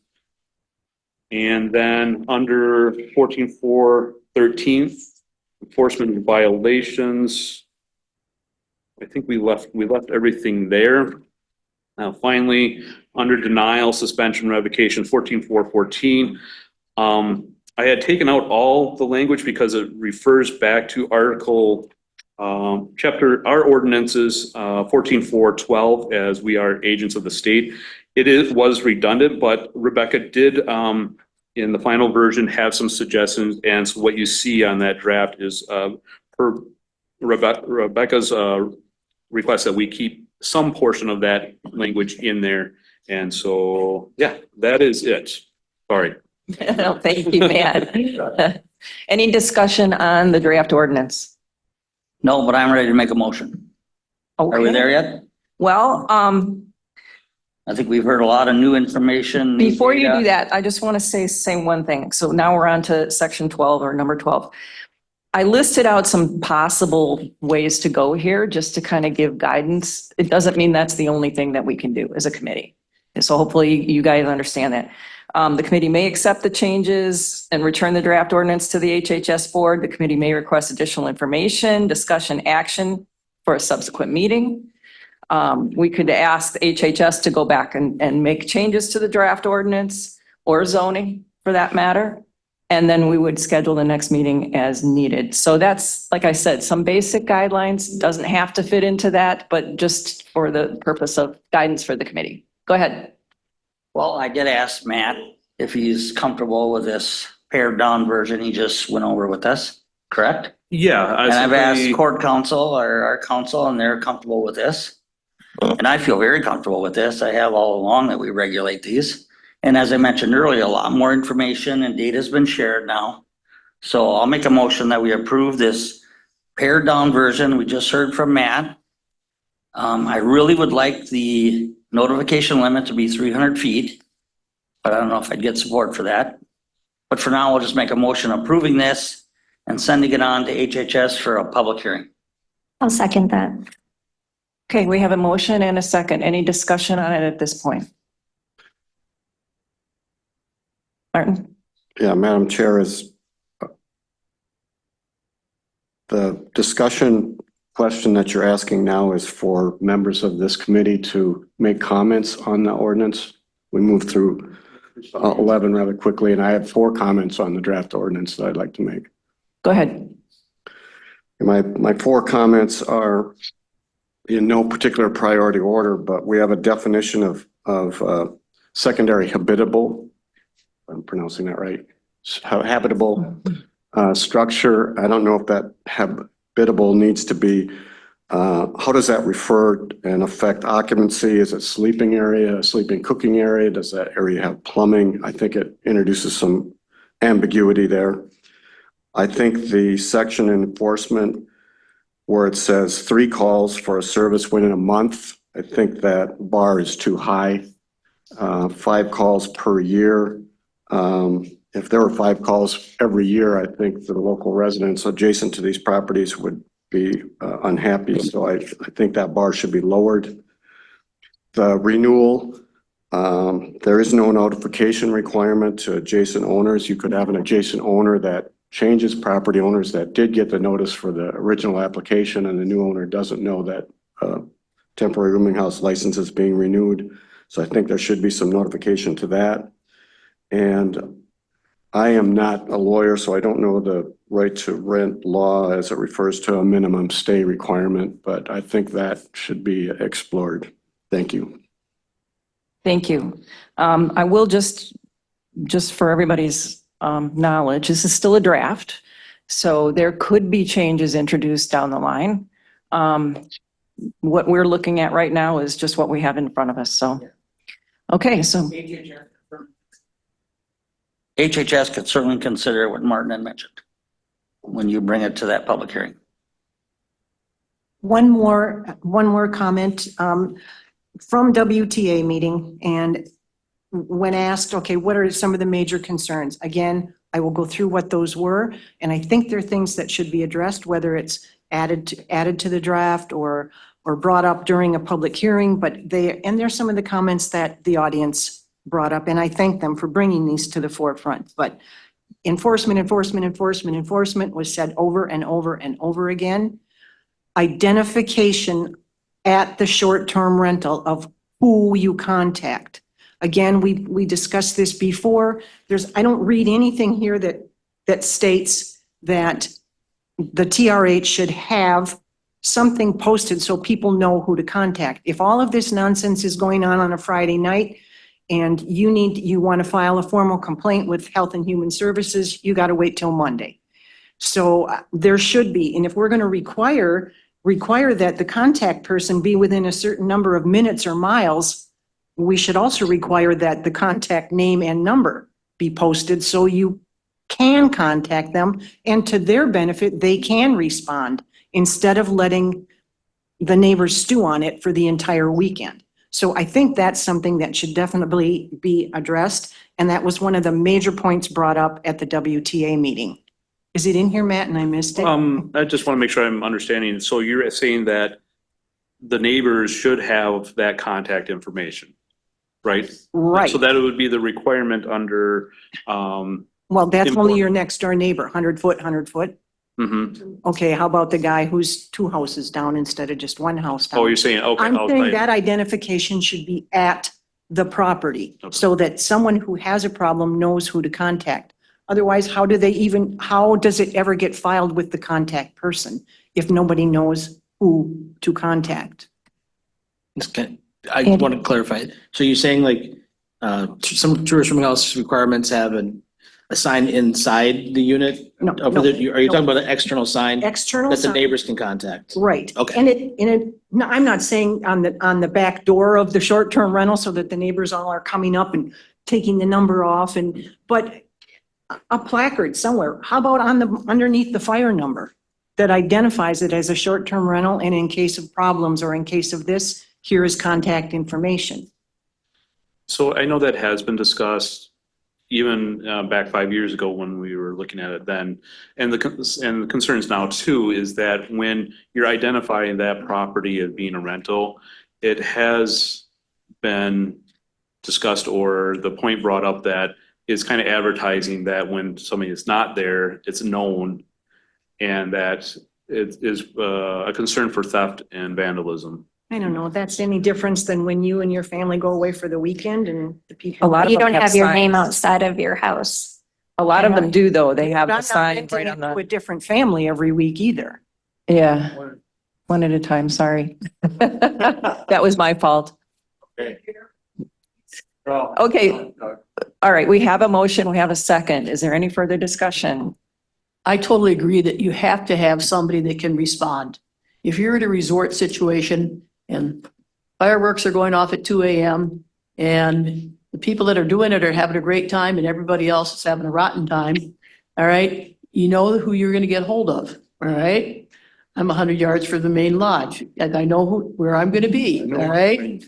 And then under 14.4.13, enforcement of violations, I think we left everything there. Now finally, under denial, suspension, revocation, 14.4.14, I had taken out all the language because it refers back to article, our ordinances, 14.4.12, as we are agents of the state. Was redundant, but Rebecca did, in the final version, have some suggestions. And so what you see on that draft is per Rebecca's request that we keep some portion of that language in there. And so, yeah, that is it. Sorry. No, thank you, Matt. Any discussion on the draft ordinance? No, but I'm ready to make a motion. Are we Okay. there yet? Well, I think we've heard a lot of new information. new before you data. do that, I just want to say one thing. So now we're on to section 12 or number 12. I listed out some possible ways to go here just to kind of give guidance. It doesn't mean that's the only thing that we can do as a committee. And so hopefully you guys understand that. The committee may accept the changes and return the draft ordinance to the HHS board. The committee may request additional information, discussion, action for a subsequent meeting. We could ask the HHS to go back and make changes to the draft ordinance or zoning for that matter. And then we would schedule the next meeting as needed. So that's, like I said, some basic guidelines, doesn't have to fit into that, but just for the purpose of guidance for the committee. Go ahead. Well, I did ask Matt if he's comfortable with this pared down version he just went over with us, correct? Yeah. And I've asked court counsel or our counsel, and they're comfortable with this. And I feel very comfortable with this. I have all along that we regulate these. And as I mentioned earlier, a lot more information and data has been shared now. So I'll make a motion that we approve this pared down version we just heard from Matt. I really would like the notification limit to be 300 feet, but I don't know if I'd get support for that. But for now, we'll just make a motion approving this and sending it on to HHS for a public hearing. I'll second that. Okay, we have a motion and a second. Any discussion on it at this point? Martin? Yeah, Madam Chair, is the discussion question that you're asking now is for members of this committee to make comments on the ordinance. We moved through 11 rather quickly, and I have 4 comments on the draft ordinance that I'd like to make. Go ahead. My 4 comments are in no particular priority order, but we have a definition of secondary habitable. I'm pronouncing that right. Habitable structure. I don't know if that habitable needs to be, how does that refer and affect occupancy? Is it sleeping area, sleeping cooking area? Does that area have plumbing? I think it introduces some ambiguity there. I think the section in enforcement where it says 3 calls for a service within a month, I think that bar is too high. 5 calls per year. If there were 5 calls every year, I think the local residents adjacent to these properties would be unhappy. So I think that bar should be lowered. The renewal, there is no notification requirement to adjacent owners. You could have an adjacent owner that changes property owners that did get the notice for the original application, and the new owner doesn't know that temporary rooming house license is being renewed. So I think there should be some notification to that. And I am not a lawyer, so I don't know the right to rent law as it refers to a minimum stay requirement, but I think that should be explored. Thank you. Thank you. I will just for everybody's knowledge, this is still a draft. So there could be changes introduced down the line. What we're looking at right now is just what we have in front of us. So, okay, so HHS could certainly consider what Martin had mentioned when you bring it to that public hearing. One more comment from WTA meeting, and when asked, okay, what are some of the major concerns? Again, I will go through what those were, and I think they're things that should be addressed, whether it's added to the draft or brought up during a public hearing, but there's some of the comments that the audience brought up, and I thank them for bringing these to the forefront. But enforcement was said over and over and over again. Identification at the short-term rental of who you contact. Again, we discussed this before. I don't read anything here that states that the TRH should have something posted so people know who to contact. If all of this nonsense is going on a Friday night and you want to file a formal complaint with Health and Human Services, you got to wait till Monday. So there should be, and if we're going to require that the contact person be within a certain number of minutes or miles, we should also require that the contact name and number be posted so you can contact them, and to their benefit, they can respond instead of letting the neighbors stew on it for the entire weekend. So I think that's something that should definitely be addressed, and that was one of the major points brought up at the WTA meeting. Is it in here, Matt, and I missed it? I just want to make sure I'm understanding. So you're saying that the neighbors should have that contact information, right? Right. So that it would be the requirement under, Well, that's only your next door neighbor, 100 foot. mhm. Okay, how about the guy who's 2 houses down instead of just 1 house down? Oh, you're saying, okay. I'm saying outside. that identification should be at the property Okay. so that someone who has a problem knows who to contact. Otherwise, how does it ever get filed with the contact person if nobody knows who to contact? I want to clarify. So you're saying like, some tourist room house requirements have a sign inside the unit? No, Are you talking about an external sign External that the sign. neighbors can contact? Right. Okay. No, I'm not saying on the back door of the short-term rental so that the neighbors all are coming up and taking the number off but a placard somewhere. How about underneath the fire number that identifies it as a short-term rental, and in case of problems or in case of this, here is contact information. So I know that has been discussed even back 5 years ago when we were looking at it then. And the concerns now too is that when you're identifying that property as being a rental, it has been discussed or the point brought up that is kind of advertising that when somebody is not there, it's known, and that it is a concern for theft and vandalism. I don't know if that's any difference than when you and your family go away for the weekend and the people. A lot of You them don't have your signs. name outside of your house. A lot of them do though. They have But I'm the not sign renting right it on to the, a different family every week either. yeah. One at a time, sorry. That was my fault. Okay. All right, we have a motion, we have a second. Is there any further discussion? I totally agree that you have to have somebody that can respond. If you're in a resort situation and fireworks are going off at 2 a.m. and the people that are doing it are having a great time and everybody else is having a rotten time, all right, you know who you're going to get hold of, all right? I'm 100 yards from the main lodge and I know where I'm going to be, all right?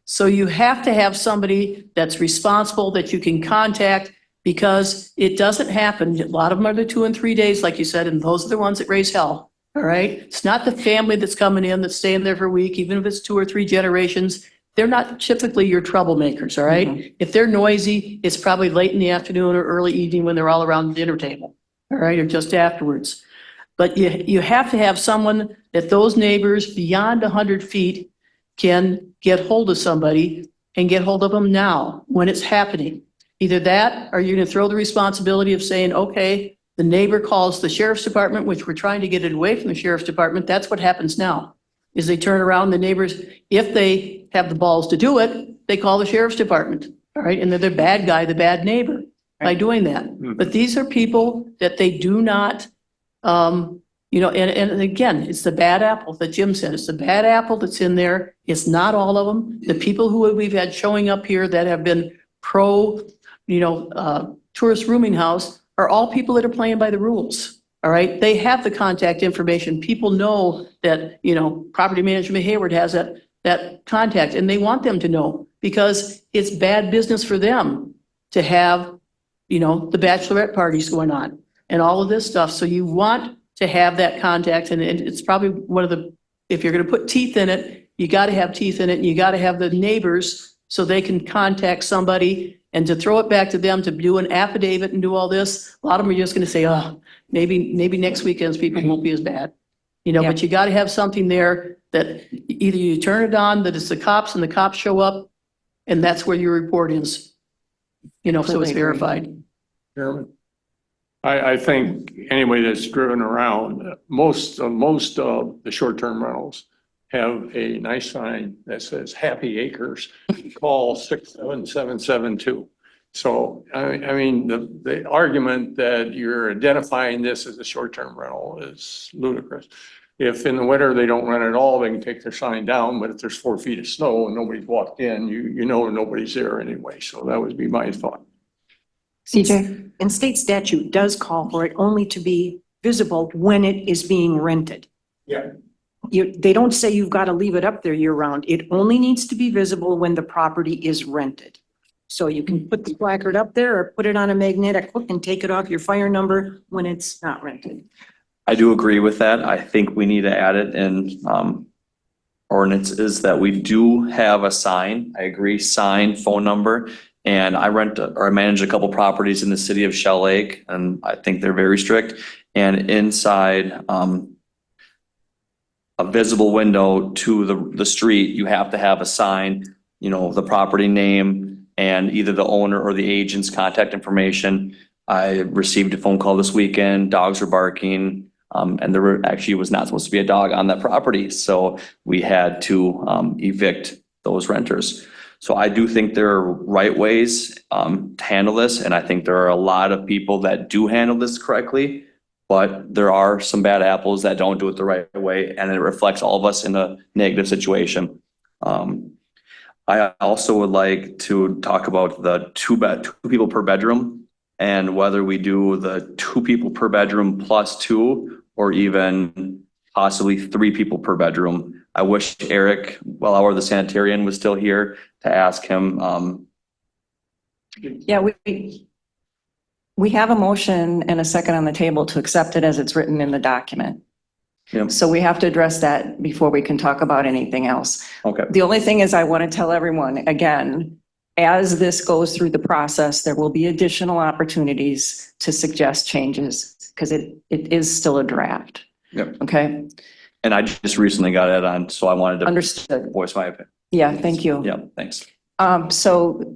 So you have to have somebody that's responsible that you can contact, because it doesn't happen. A lot of them are the 2 and 3 days, like you said, and those are the ones that raise hell. All right. It's not the family that's coming in, that's staying there for a week, even if it's 2 or 3 generations. They're not typically your troublemakers. All right. If they're noisy, it's probably late in the afternoon or early evening when they're all around the dinner table. All right. Or just afterwards. But you have to have someone that those neighbors beyond 100 feet can get hold of somebody and get hold of them now when it's happening. Either that, or you're going to throw the responsibility of saying, okay, the neighbor calls the sheriff's department, which we're trying to get it away from the sheriff's department. That's what happens now, is they turn around, the neighbors, if they have the balls to do it, they call the sheriff's department, all right? And they're the bad guy, the bad neighbor by doing that. But these are people that they do not, you know, and again, it's the bad apple that Jim said. It's the bad apple that's in there. It's not all of them. The people who we've had showing up here that have been pro, you know, tourist rooming house are all people that are playing by the rules. All right. They have the contact information. People know that, you know, Property Management Hayward has that contact, and they want them to know because it's bad business for them to have, you know, the bachelorette parties going on and all of this stuff. So you want to have that contact, and it's probably one of the, if you're going to put teeth in it, you got to have teeth in it, and you got to have the neighbors so they can contact somebody, and to throw it back to them to do an affidavit and do all this. A lot of them are just going to say, oh, maybe next weekend's people won't be as bad. You know, but you got to have something there that either you turn it on, that it's the cops and the cops show up, and that's where your report is. You know, so it's verified. Chairman, I think anybody that's driven around, most of the short-term rentals have a nice sign that says Happy Acres, call 67772. So, I mean, the argument that you're identifying this as a short-term rental is ludicrous. If in the winter they don't rent at all, they can take their sign down, but if there's 4 feet of snow and nobody's walked in, you know nobody's there anyway. So that would be my thought. CJ? And state statute does call for it only to be visible when it is being rented. Yeah. They don't say you've got to leave it up there year round. It only needs to be visible when the property is rented. So you can put the placard up there or put it on a magnetic hook and take it off your fire number when it's not rented. I do agree with that. I think we need to add it in ordinances that we do have a sign. I agree, sign, phone number. And I manage a couple properties in the city of Shell Lake, and I think they're very strict. And inside a visible window to the street, you have to have a sign, you know, the property name and either the owner or the agent's contact information. I received a phone call this weekend, dogs were barking, and there was not supposed to be a dog on that property. So we had to evict those renters. So I do think there are right ways to handle this, and I think there are a lot of people that do handle this correctly, but there are some bad apples that don't do it the right way, and it reflects all of us in a negative situation. I also would like to talk about the two people per bedroom, and whether we do the 2 people per bedroom plus 2, or even possibly 3 people per bedroom. I wish Eric, the sanitarian, was still here to ask him. Yeah, we have a motion and a second on the table to accept it as it's written in the document. Yep. So we have to address that before we can talk about anything else. Okay. The only thing is I want to tell everyone, again, as this goes through the process, there will be additional opportunities to suggest changes because it is still a draft. Yep. Okay? And I just recently got it on, so I wanted to Understood. voice my opinion. Yeah, thank you. Yeah, thanks. So,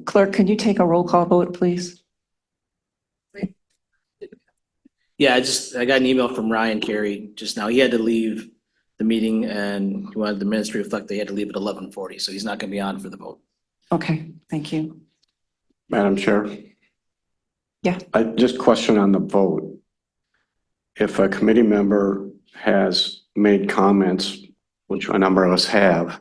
clerk, can you take a roll call vote, please? Yeah, I got an email from Ryan Carey just now. He had to leave the meeting and he wanted the minutes to reflect that he had to leave at 11:40, so he's not gonna be on for the vote. Okay, thank you. Madam Chair? Yeah. I just question on the vote. If a committee member has made comments, which a number of us have,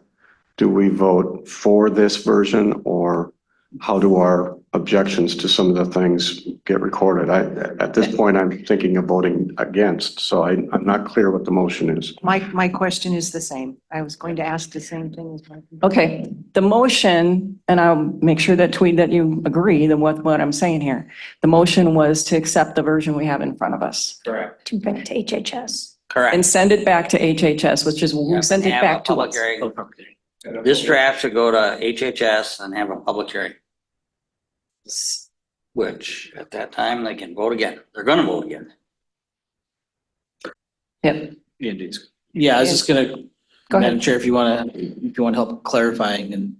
do we vote for this version, or how do our objections to some of the things get recorded? At this point, I'm thinking of voting against, so I'm not clear what the motion is. My question is the same. I was going to ask the same thing as my. Okay, the motion, and I'll make sure that you agree that what I'm saying here. The motion was to accept the version we have in front of us. Correct. To bring it to HHS. Correct. And send it back to HHS, which is who sent it Have a back to public us. hearing. This draft should go to HHS and have a public hearing. Which, at that time, they can vote again. They're gonna vote again. Yep. Yeah, I was just gonna, Go Madam ahead. Chair, if you wanna help clarifying, and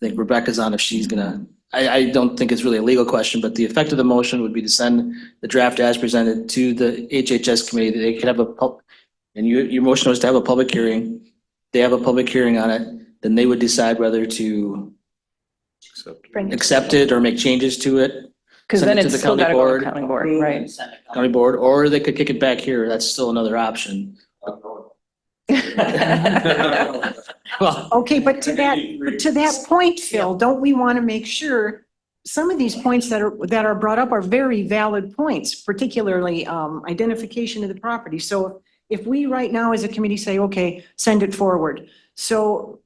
I think Rebecca's on if she's gonna, I don't think it's really a legal question, but the effect of the motion would be to send the draft as presented to the HHS committee, that they could have and your motion was to have a public hearing. They have a public hearing on it. then they would decide whether to accept it or make changes to it. Because send then it to it's the still county gotta go to board. county board, right? County board, or they could kick it back here. That's still another option. Well, Okay, but to that point, Phil, don't we want to make sure some of these points that are brought up are very valid points, particularly identification of the property. So if we right now as a committee say, okay, send it forward. So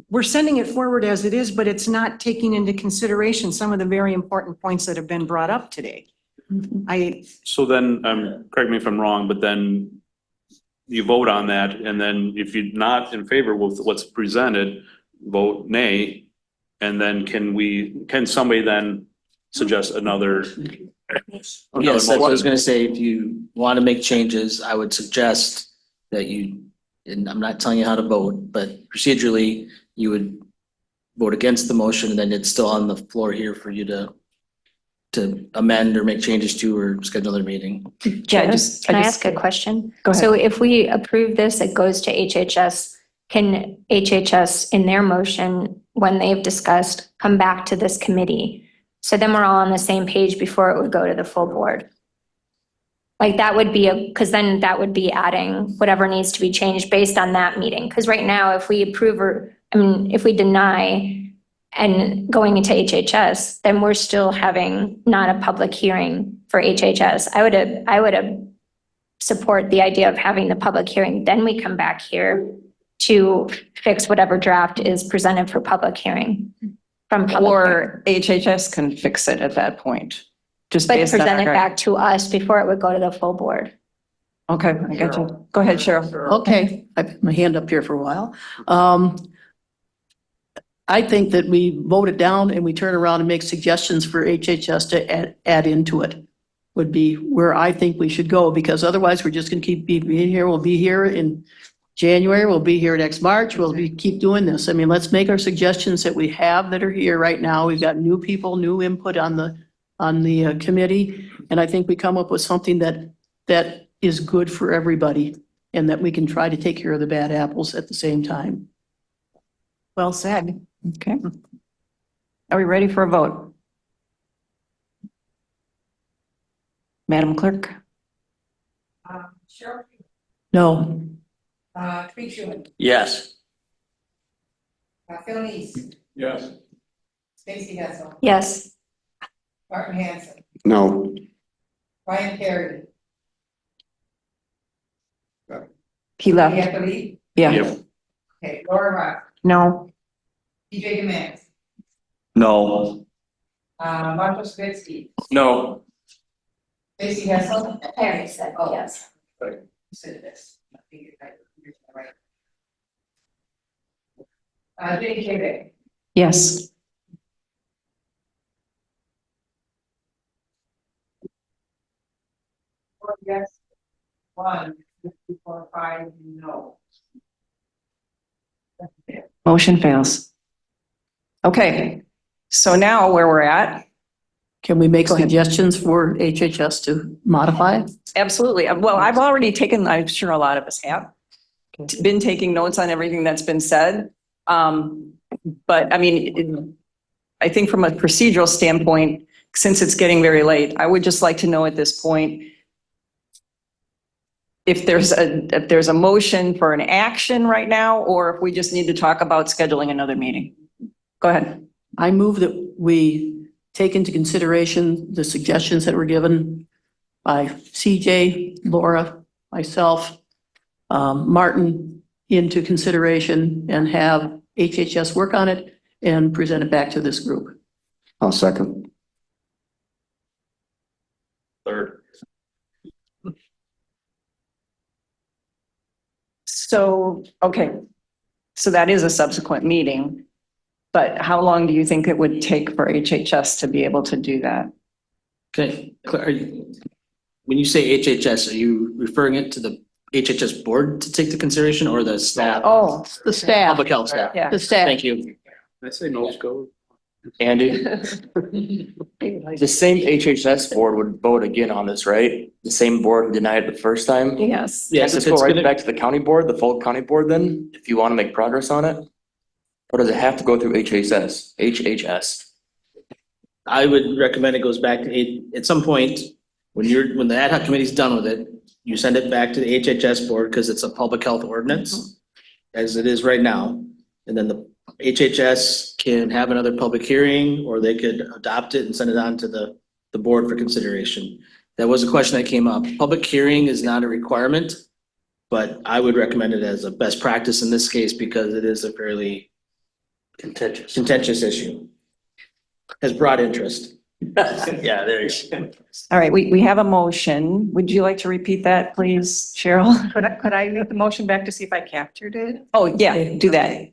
we're sending it forward as it is, but it's not taking into consideration some of the very important points that have been brought up today. So then, correct me if I'm wrong, but then you vote on that, and then if you're not in favor with what's presented, vote nay. And then can somebody then suggest another? yes, that's what I was gonna say. If you want to make changes, I would suggest that you, and I'm not telling you how to vote, but procedurally, you would vote against the motion, and then it's still on the floor here for you to amend or make changes to or schedule another meeting. Yeah, Can I ask a question? Go ahead. So if we approve this, it goes to HHS. Can HHS in their motion, when they've discussed, come back to this committee? So then we're all on the same page before it would go to the full board. Like that would be because then that would be adding whatever needs to be changed based on that meeting. Because right now, if we approve if we deny and going into HHS, then we're still having not a public hearing for HHS. I would support the idea of having the public hearing, then we come back here to fix whatever draft is presented for public hearing from public. Or HHS can fix it at that point, just But based on. present it back to us before it would go to the full board. Okay, I got you. Go ahead, Cheryl. Okay, I put my hand up here for a while. I think that we vote it down and we turn around and make suggestions for HHS to add into it. Would be where I think we should go, because otherwise we're just gonna keep being here. We'll be here in January, we'll be here next March, keep doing this. I mean, let's make our suggestions that we have that are here right now. We've got new people, new input on the committee. And I think we come up with something that is good for everybody and that we can try to take care of the bad apples at the same time. Well said. Okay. Are we ready for a vote? Madam Clerk? Cheryl, No. Tree Schuman, Yes. Phil Neese, Yes. Stacy Hessel, Yes. Martin Hanson, No. Brian Carey. He left. You have to leave? Yeah. Yep. Okay, Laura Rock, No. TJ Demands, No. Marshall Switzky, No. Stacy Hessel. Harry said yes. You said this. I figured I was right. Jenny K. Yes. Four yes, 1, 2, 3, 4, 5, no. Motion fails. Okay, so now where we're at. Can we make Go ahead. suggestions for HHS to modify? Absolutely. Well, I've already taken, I'm sure a lot of us have, been taking notes on everything that's been said. But I mean, I think from a procedural standpoint, since it's getting very late, I would just like to know at this point if there's a motion for an action right now, or if we just need to talk about scheduling another meeting. Go ahead. I move that we take into consideration the suggestions that were given by CJ, Laura, myself, Martin into consideration and have HHS work on it and present it back to this group. I'll second. Third. So, okay, so that is a subsequent meeting, but how long do you think it would take for HHS to be able to do that? Okay, when you say HHS, are you referring it to the HHS board to take the consideration or the staff? Oh, the staff, Public health staff. Yeah. the staff. Thank you. Did I say no go? Andy, the same HHS board would vote again on this, right? The same board who denied it the first time? Yes. Yes, Just if go it's right gonna, back to the county board, the full county board then, if you want to make progress on it? Or does it have to go through HHS? I would recommend it goes back to, at some point, when the ad hoc committee's done with it, you send it back to the HHS board because it's a public health ordinance, as it is right now. And then the HHS can have another public hearing, or they could adopt it and send it on to the board for consideration. That was a question that came up. Public hearing is not a requirement, but I would recommend it as a best practice in this case because it is a fairly contentious issue. Has broad interest. Yeah, there you go. All right, we have a motion. Would you like to repeat that, please, Cheryl? Could I read the motion back to see if I captured it? Oh, yeah, do that.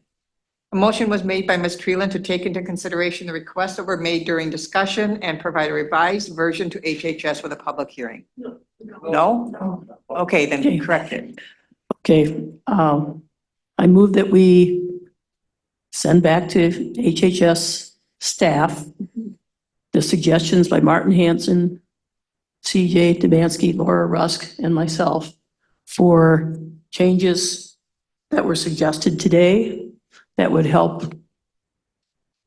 A motion was made by Ms. Treeland to take into consideration the requests that were made during discussion and provide a revised version to HHS with a public hearing. No? Okay, then correct it. Okay, I move that we send back to HHS staff the suggestions by Martin Hanson, CJ Tabansky, Laura Rusk, and myself for changes that were suggested today that would help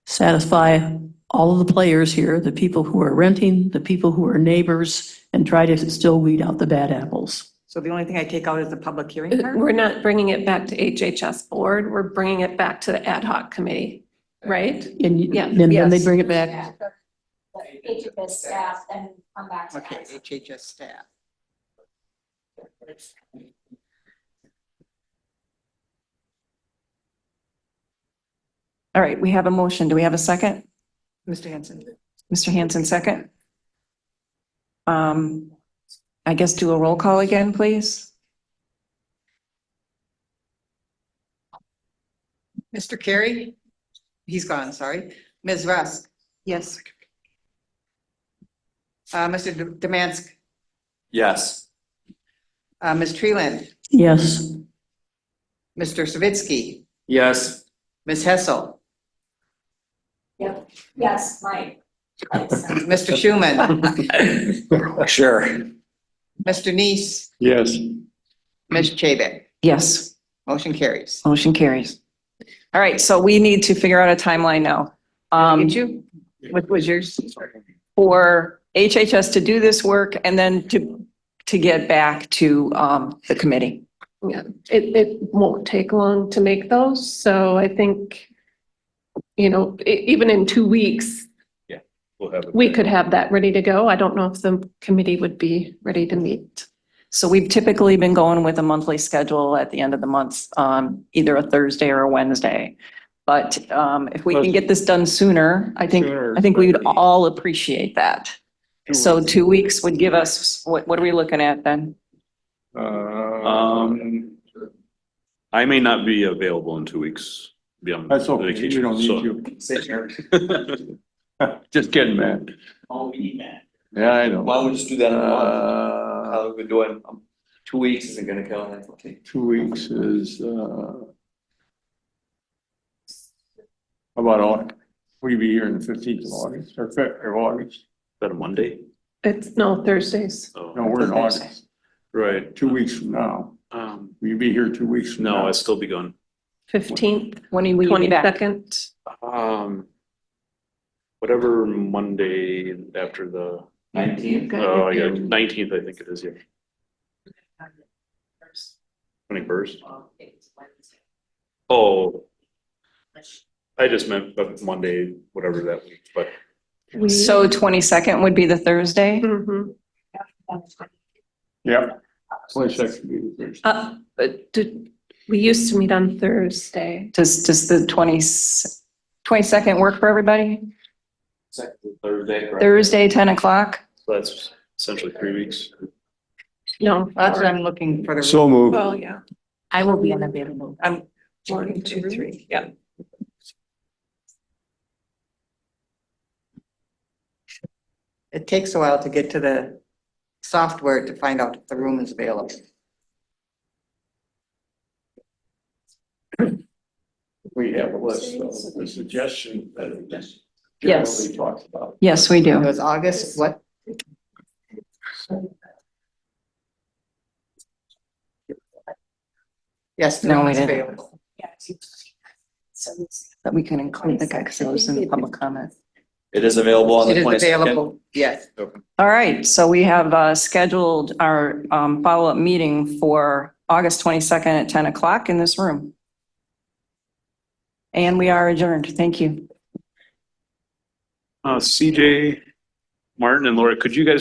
satisfy all of the players here, the people who are renting, the people who are neighbors, and try to still weed out the bad apples. So the only thing I take out is the public hearing part? We're not bringing it back to HHS board, we're bringing it back to the ad hoc committee, right? And Yeah. then they Yes. bring it back. HHS staff and come back to Okay, us. HHS staff. All right, we have a motion. Do we have a second? Mr. Hanson. Mr. Hanson, second. I guess do a roll call again, please. Mr. Carey? He's gone, sorry. Ms. Rusk? Yes. Mr. Demansky? Yes. Ms. Treeland? Yes. Mr. Savitsky? Yes. Ms. Hessel? Yep. Yes, Mike. Mr. Schuman? Sure. Mr. Neese? Yes. Ms. Chadwick? Yes, Motion carries. motion carries. All right, so we need to figure out a timeline now. Did you? What was yours? For HHS to do this work and then to get back to the committee. Yeah, it won't take long to make those, so I think, even in 2 weeks, We'll have it. we could have that ready to go. I don't know if the committee would be ready to meet. So we've typically been going with a monthly schedule at the end of the month, either a Thursday or a Wednesday. But if we can get this done sooner, I think we would all appreciate that. So 2 weeks would give us, what are we looking at then? I may not be available in 2 weeks. Be on That's okay. vacation, You don't need so- you. Just kidding, man. Oh, we need that. Yeah, I know. Why don't we just do that in a month? Uh, How we've been doing, 2 weeks isn't gonna kill it. Okay. 2 weeks is, how about August? Will you be here on the 15th of August or August? Is that a Monday? It's, no, Thursdays. Oh, No, we're in August, right. 2 weeks from now. Will you be here 2 weeks from now? No, I'll still be gone. 15th, When will you be back? 22nd. Whatever Monday after the, 19th? oh, yeah, 19th, I think it is, yeah. 21st? Oh, I just meant Monday, whatever that week, but So 22nd would be the Thursday? Mhm. Yep. 22nd will be the Thursday. But we used to meet on Thursday. Does the 22nd work for everybody? Thursday, correct? Thursday, 10 o'clock? so that's essentially 3 weeks. No. That's what I'm looking for the. So moved. Well, yeah. I will be unavailable. I'm 1, 2, 3. Yeah. It takes a while to get to the software to find out if the room is available. We have a list of the suggestions that we just Yes. generally talked about. Yes, we It do. was August, what? Yes, the No, room we is didn't. available. That we can include the guy because it was in the public comment. It is available on the 22nd. yes. All right, so we have scheduled our follow-up meeting for August 22nd at 10 o'clock in this room. And we are adjourned. Thank you. CJ, Martin and Laura, could you guys